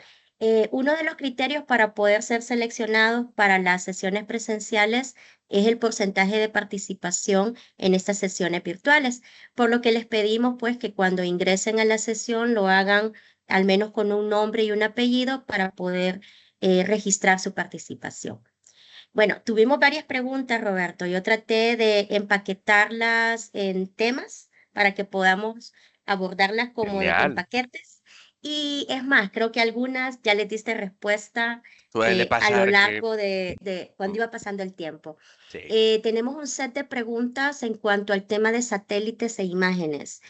Uno de los criterios para poder ser seleccionados para las sesiones presenciales es el porcentaje de participación en estas sesiones virtuales, por lo que les pedimos pues que cuando ingresen a la sesión lo hagan al menos con un nombre y un apellido para poder registrar su participación. Bueno, tuvimos varias preguntas, Roberto. Yo traté de empaquetarlas en temas para que podamos abordarlas como en paquetes. Y es más, creo que algunas ya les diste respuesta a lo largo de cuando iba pasando el tiempo. Sí. Tenemos un set de preguntas en cuanto al tema de satélites e imágenes.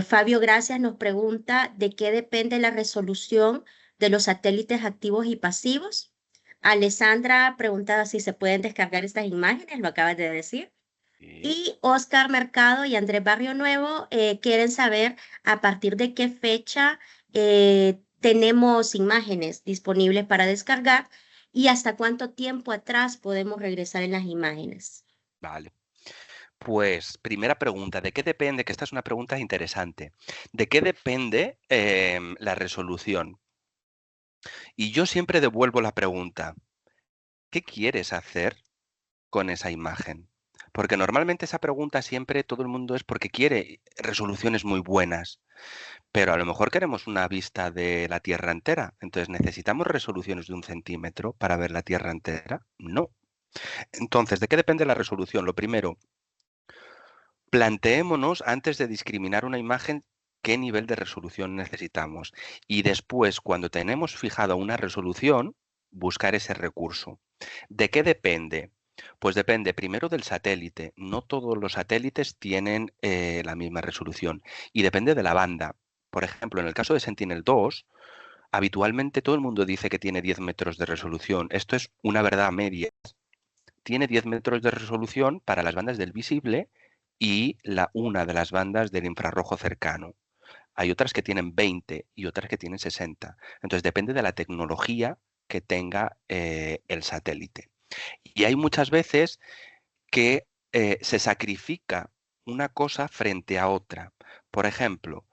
Fabio Gracias nos pregunta de qué depende la resolución de los satélites activos y pasivos. Alessandra preguntaba si se pueden descargar estas imágenes, lo acabas de decir. Sí. Y Oscar Mercado y Andrés Barrio Nuevo quieren saber a partir de qué fecha tenemos imágenes disponibles para descargar y hasta cuánto tiempo atrás podemos regresar en las imágenes. Vale. Pues primera pregunta, ¿de qué depende? Que esta es una pregunta interesante. ¿De qué depende la resolución? Y yo siempre devuelvo la pregunta, ¿qué quieres hacer con esa imagen? Porque normalmente esa pregunta siempre todo el mundo es porque quiere resoluciones muy buenas, pero a lo mejor queremos una vista de la Tierra entera. Entonces, ¿necesitamos resoluciones de 1 centímetro para ver la Tierra entera? No. Entonces, ¿de qué depende la resolución? Lo primero, planteémonos antes de discriminar una imagen qué nivel de resolución necesitamos. Y después, cuando tenemos fijado una resolución, buscar ese recurso. ¿De qué depende? Pues depende primero del satélite. No todos los satélites tienen la misma resolución. Y depende de la banda. Por ejemplo, en el caso de Sentinel-2, habitualmente todo el mundo dice que tiene 10 metros de resolución. Esto es una verdad media. Tiene 10 metros de resolución para las bandas del visible y una de las bandas del infrarrojo cercano. Hay otras que tienen 20 y otras que tienen 60. Entonces depende de la tecnología que tenga el satélite. Y hay muchas veces que se sacrifica una cosa frente a otra. Por ejemplo,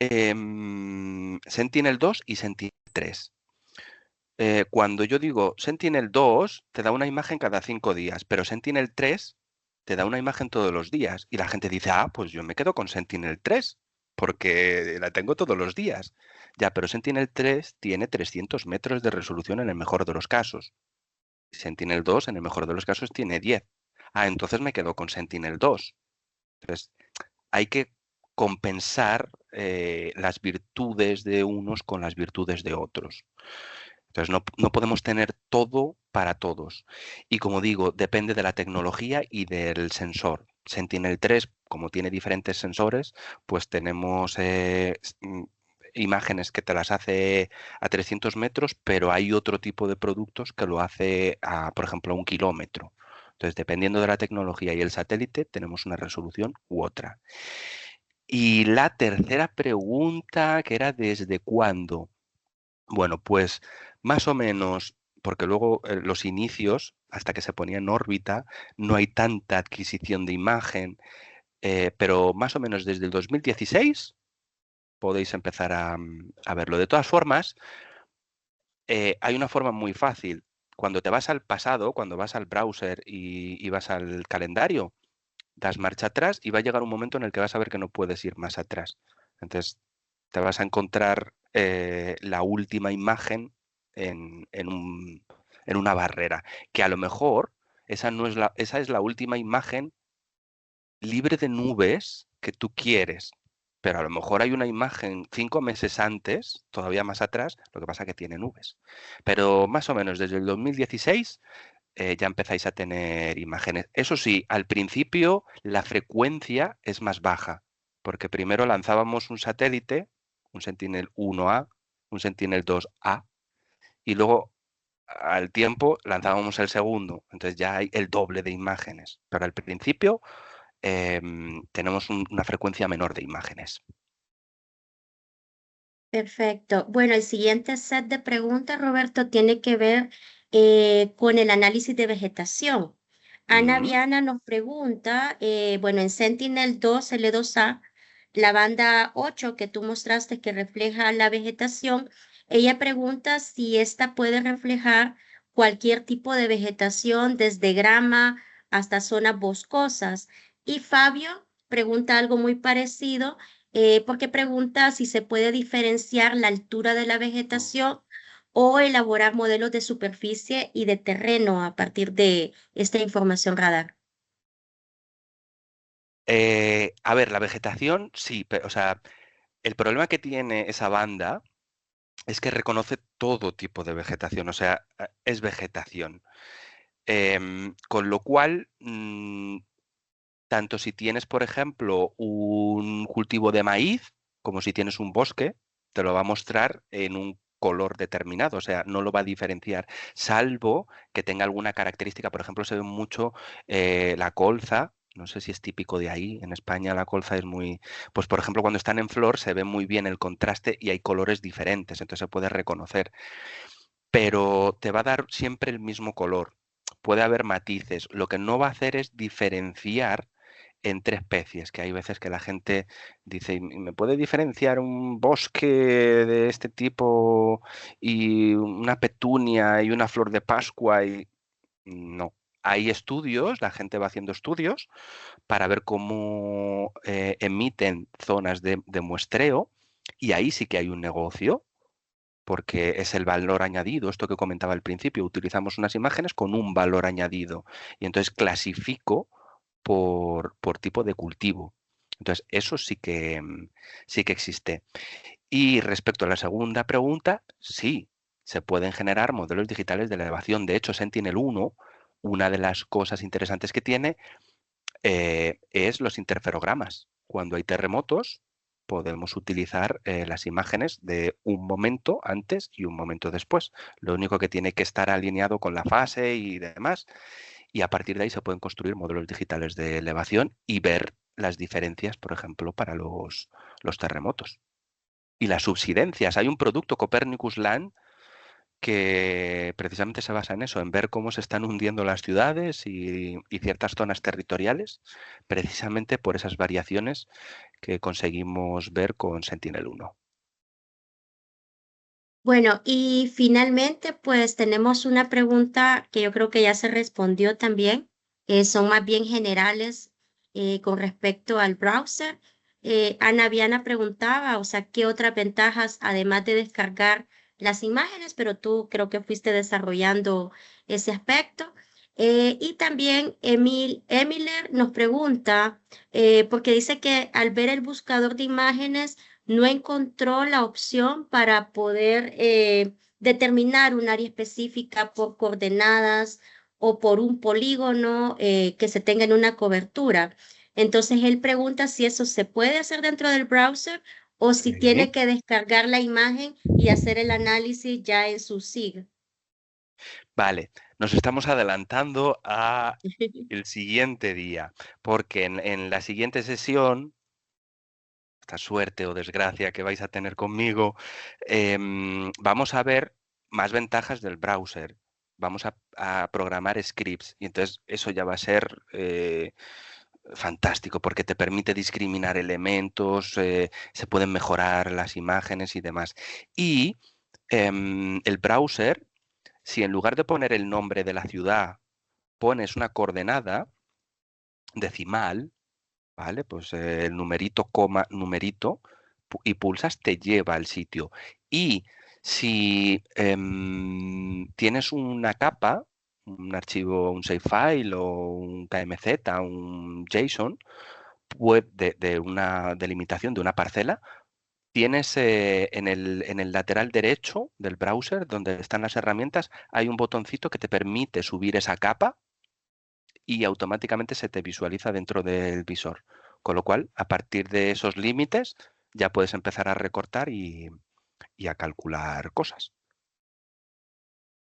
Sentinel-2 y Sentinel-3. Cuando yo digo Sentinel-2 te da una imagen cada 5 días, pero Sentinel-3 te da una imagen todos los días. Y la gente dice, pues yo me quedo con Sentinel-3 porque la tengo todos los días. Ya, pero Sentinel-3 tiene 300 metros de resolución en el mejor de los casos. Sentinel-2 en el mejor de los casos tiene 10. Entonces me quedo con Sentinel-2. Entonces, hay que compensar las virtudes de unos con las virtudes de otros. Entonces, no podemos tener todo para todos. Y como digo, depende de la tecnología y del sensor. Sentinel-3, como tiene diferentes sensores, pues tenemos imágenes que te las hace a 300 metros, pero hay otro tipo de productos que lo hace, por ejemplo, a 1 kilómetro. Entonces, dependiendo de la tecnología y el satélite, tenemos una resolución u otra. Y la tercera pregunta, que era ¿desde cuándo? Bueno, pues más o menos, porque luego los inicios, hasta que se ponía en órbita, no hay tanta adquisición de imagen, pero más o menos desde el 2016 podéis empezar a verlo. De todas formas, hay una forma muy fácil. Cuando te vas al pasado, cuando vas al browser y vas al calendario, das marcha atrás y va a llegar un momento en el que vas a ver que no puedes ir más atrás. Entonces, te vas a encontrar la última imagen en una barrera, que a lo mejor esa es la última imagen libre de nubes que tú quieres, pero a lo mejor hay una imagen 5 meses antes, todavía más atrás, lo que pasa que tiene nubes. Pero más o menos desde el 2016 ya empezáis a tener imágenes. Eso sí, al principio la frecuencia es más baja, porque primero lanzábamos un satélite, un Sentinel-1A, un Sentinel-2A, y luego al tiempo lanzábamos el segundo, entonces ya hay el doble de imágenes. Pero al principio tenemos una frecuencia menor de imágenes. Perfecto. Bueno, el siguiente set de preguntas, Roberto, tiene que ver con el análisis de vegetación. Ana Mm. Viana nos pregunta, bueno, en Sentinel-2 L2A, la banda 8 que tú mostraste que refleja la vegetación, ella pregunta si esta puede reflejar cualquier tipo de vegetación, desde grama hasta zonas boscosas. Y Fabio pregunta algo muy parecido, porque pregunta si se puede diferenciar la altura de la vegetación o elaborar modelos de superficie y de terreno a partir de esta información radar. A ver, la vegetación, sí, o sea, el problema que tiene esa banda es que reconoce todo tipo de vegetación, o sea, es vegetación. Con lo cual, tanto si tienes, por ejemplo, un cultivo de maíz, como si tienes un bosque, te lo va a mostrar en un color determinado, o sea, no lo va a diferenciar, salvo que tenga alguna característica. Por ejemplo, se ve mucho la colza. No sé si es típico de ahí. En España la colza es muy... Pues, por ejemplo, cuando están en flor se ve muy bien el contraste y hay colores diferentes, entonces se puede reconocer. Pero te va a dar siempre el mismo color. Puede haber matices. Lo que no va a hacer es diferenciar entre especies, que hay veces que la gente dice, "¿Y me puede diferenciar un bosque de este tipo y una petunia y una flor de Pascua?" Y no. Hay estudios, la gente va haciendo estudios para ver cómo emiten zonas de muestreo, y ahí sí que hay un negocio, porque es el valor añadido, esto que comentaba al principio, utilizamos unas imágenes con un valor añadido y entonces clasifico por tipo de cultivo. Entonces, eso sí que existe. Y respecto a la segunda pregunta, sí, se pueden generar modelos digitales de elevación. De hecho, Sentinel-1, una de las cosas interesantes que tiene es los interferogramas. Cuando hay terremotos, podemos utilizar las imágenes de un momento antes y un momento después. Lo único que tiene que estar alineado con la fase y demás. Y a partir de ahí se pueden construir modelos digitales de elevación y ver las diferencias, por ejemplo, para los terremotos. Y las subsidencias. Hay un producto, Copernicus Land, que precisamente se basa en eso, en ver cómo se están hundiendo las ciudades y ciertas zonas territoriales, precisamente por esas variaciones que conseguimos ver con Sentinel-1. Bueno, y finalmente, pues tenemos una pregunta que yo creo que ya se respondió también. Son más bien generales con respecto al browser. Ana Viana preguntaba, o sea, ¿qué otras ventajas, además de descargar las imágenes? Pero tú creo que fuiste desarrollando ese aspecto. Y también Emiler nos pregunta, porque dice que al ver el buscador de imágenes, no encontró la opción para poder determinar un área específica por coordenadas o por un polígono que se tenga en una cobertura. Entonces él pregunta si eso se puede hacer dentro del browser o si Sí. tiene que descargar la imagen y hacer el análisis ya en su SIG. Vale, nos estamos adelantando a el siguiente día, porque en la siguiente sesión, esta suerte o desgracia que vais a tener conmigo, vamos a ver más ventajas del browser. Vamos a programar scripts y entonces eso ya va a ser fantástico porque te permite discriminar elementos, se pueden mejorar las imágenes y demás. Y el browser, si en lugar de poner el nombre de la ciudad pones una coordenada decimal, ¿vale? Pues el numerito, coma, numerito, y pulsas, te lleva al sitio. Y si tienes una capa, un archivo, un save file o un KMZ, un JSON, de una delimitación de una parcela, tienes en el lateral derecho del browser, donde están las herramientas, hay un botoncito que te permite subir esa capa y automáticamente se te visualiza dentro del visor. Con lo cual, a partir de esos límites, ya puedes empezar a recortar y a calcular cosas.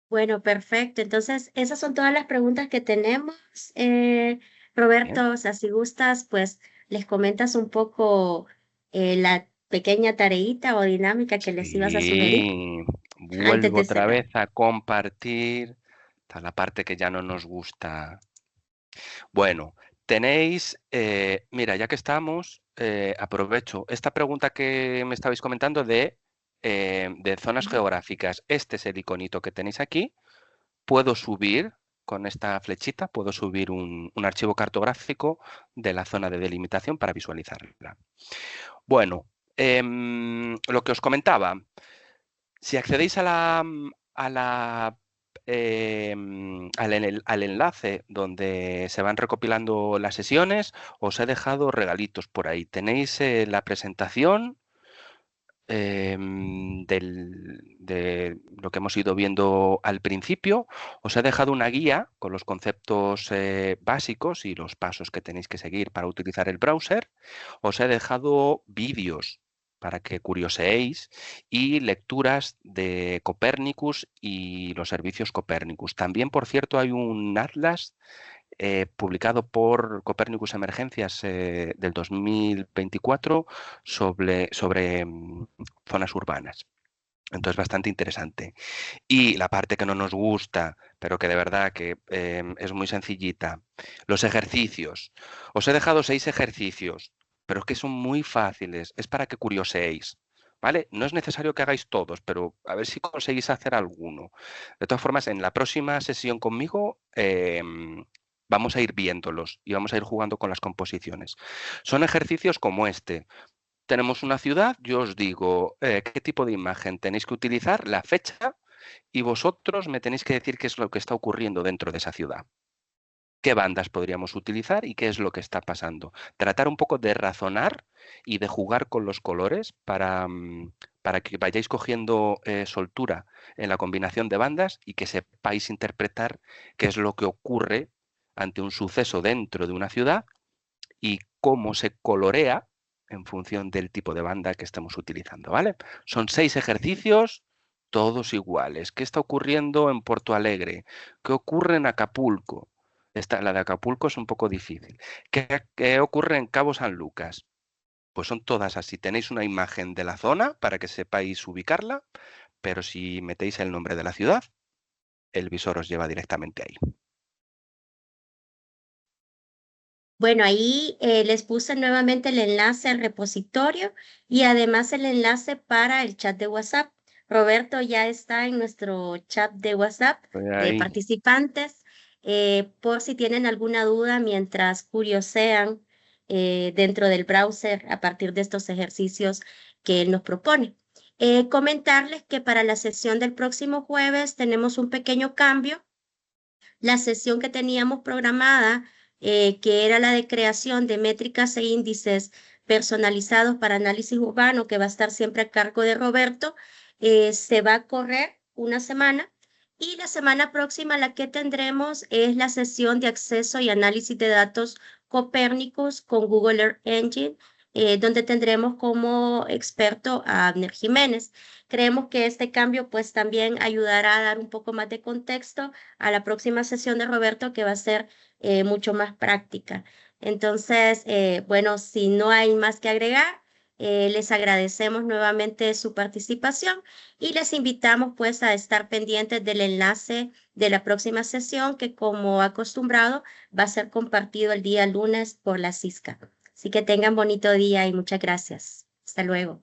Bueno, perfecto. Entonces, esas son todas las preguntas que tenemos. Bien. Roberto, o sea, si gustas, pues les comentas un poco la pequeña tareita o dinámica que les ibas a sugerir Sí, antes vuelvo de otra cerrar. vez a compartir. Está la parte que ya no nos gusta. Bueno, tenéis, mira, ya que estamos, aprovecho esta pregunta que me estabais comentando de zonas Ujú. geográficas. Este es el iconito que tenéis aquí. Puedo subir con esta flechita, puedo subir un archivo cartográfico de la zona de delimitación para visualizarla. Bueno, lo que os comentaba, si accedéis al enlace donde se van recopilando las sesiones, os he dejado regalitos por ahí. Tenéis la presentación de lo que hemos ido viendo al principio. Os he dejado una guía con los conceptos básicos y los pasos que tenéis que seguir para utilizar el browser. Os he dejado vídeos para que curioseéis y lecturas de Copernicus y los servicios Copernicus. También, por cierto, hay un atlas publicado por Copernicus Emergencias del 2024 sobre zonas urbanas. Entonces, bastante interesante. Y la parte que no nos gusta, pero que de verdad que es muy sencillita, los ejercicios. Os he dejado 6 ejercicios, pero es que son muy fáciles. Es para que curioseéis. ¿Vale? No es necesario que hagáis todos, pero a ver si conseguís hacer alguno. De todas formas, en la próxima sesión conmigo vamos a ir viéndolos y vamos a ir jugando con las composiciones. Son ejercicios como este. Tenemos una ciudad, yo os digo qué tipo de imagen tenéis que utilizar, la fecha, y vosotros me tenéis que decir qué es lo que está ocurriendo dentro de esa ciudad. ¿Qué bandas podríamos utilizar y qué es lo que está pasando? Tratar un poco de razonar y de jugar con los colores para que vayáis cogiendo soltura en la combinación de bandas y que sepáis interpretar qué es lo que ocurre ante un suceso dentro de una ciudad y cómo se colorea en función del tipo de banda que estemos utilizando, ¿vale? Son 6 ejercicios, todos iguales. ¿Qué está ocurriendo en Porto Alegre? ¿Qué ocurre en Acapulco? La de Acapulco es un poco difícil. ¿Qué ocurre en Cabo San Lucas? Pues son todas así. Tenéis una imagen de la zona para que sepáis ubicarla, pero si metéis el nombre de la ciudad, el visor os lleva directamente ahí. Bueno, ahí les puse nuevamente el enlace al repositorio y además el enlace para el chat de WhatsApp. Roberto ya está en nuestro chat de WhatsApp Estoy de ahí. participantes por si tienen alguna duda mientras curiosean dentro del browser a partir de estos ejercicios que él nos propone. Comentarles que para la sesión del próximo jueves tenemos un pequeño cambio. La sesión que teníamos programada, que era la de creación de métricas e índices personalizados para análisis urbano, que va a estar siempre a cargo de Roberto, se va a correr una semana y la semana próxima la que tendremos es la sesión de acceso y análisis de datos Copernicus con Google Earth Engine, donde tendremos como experto a Abner Jiménez. Creemos que este cambio pues también ayudará a dar un poco más de contexto a la próxima sesión de Roberto, que va a ser mucho más práctica. Entonces, bueno, si no hay más que agregar, les agradecemos nuevamente su participación y les invitamos pues a estar pendientes del enlace de la próxima sesión que como acostumbrado va a ser compartido el día lunes por la CISCA. Así que tengan bonito día y muchas gracias. Hasta luego.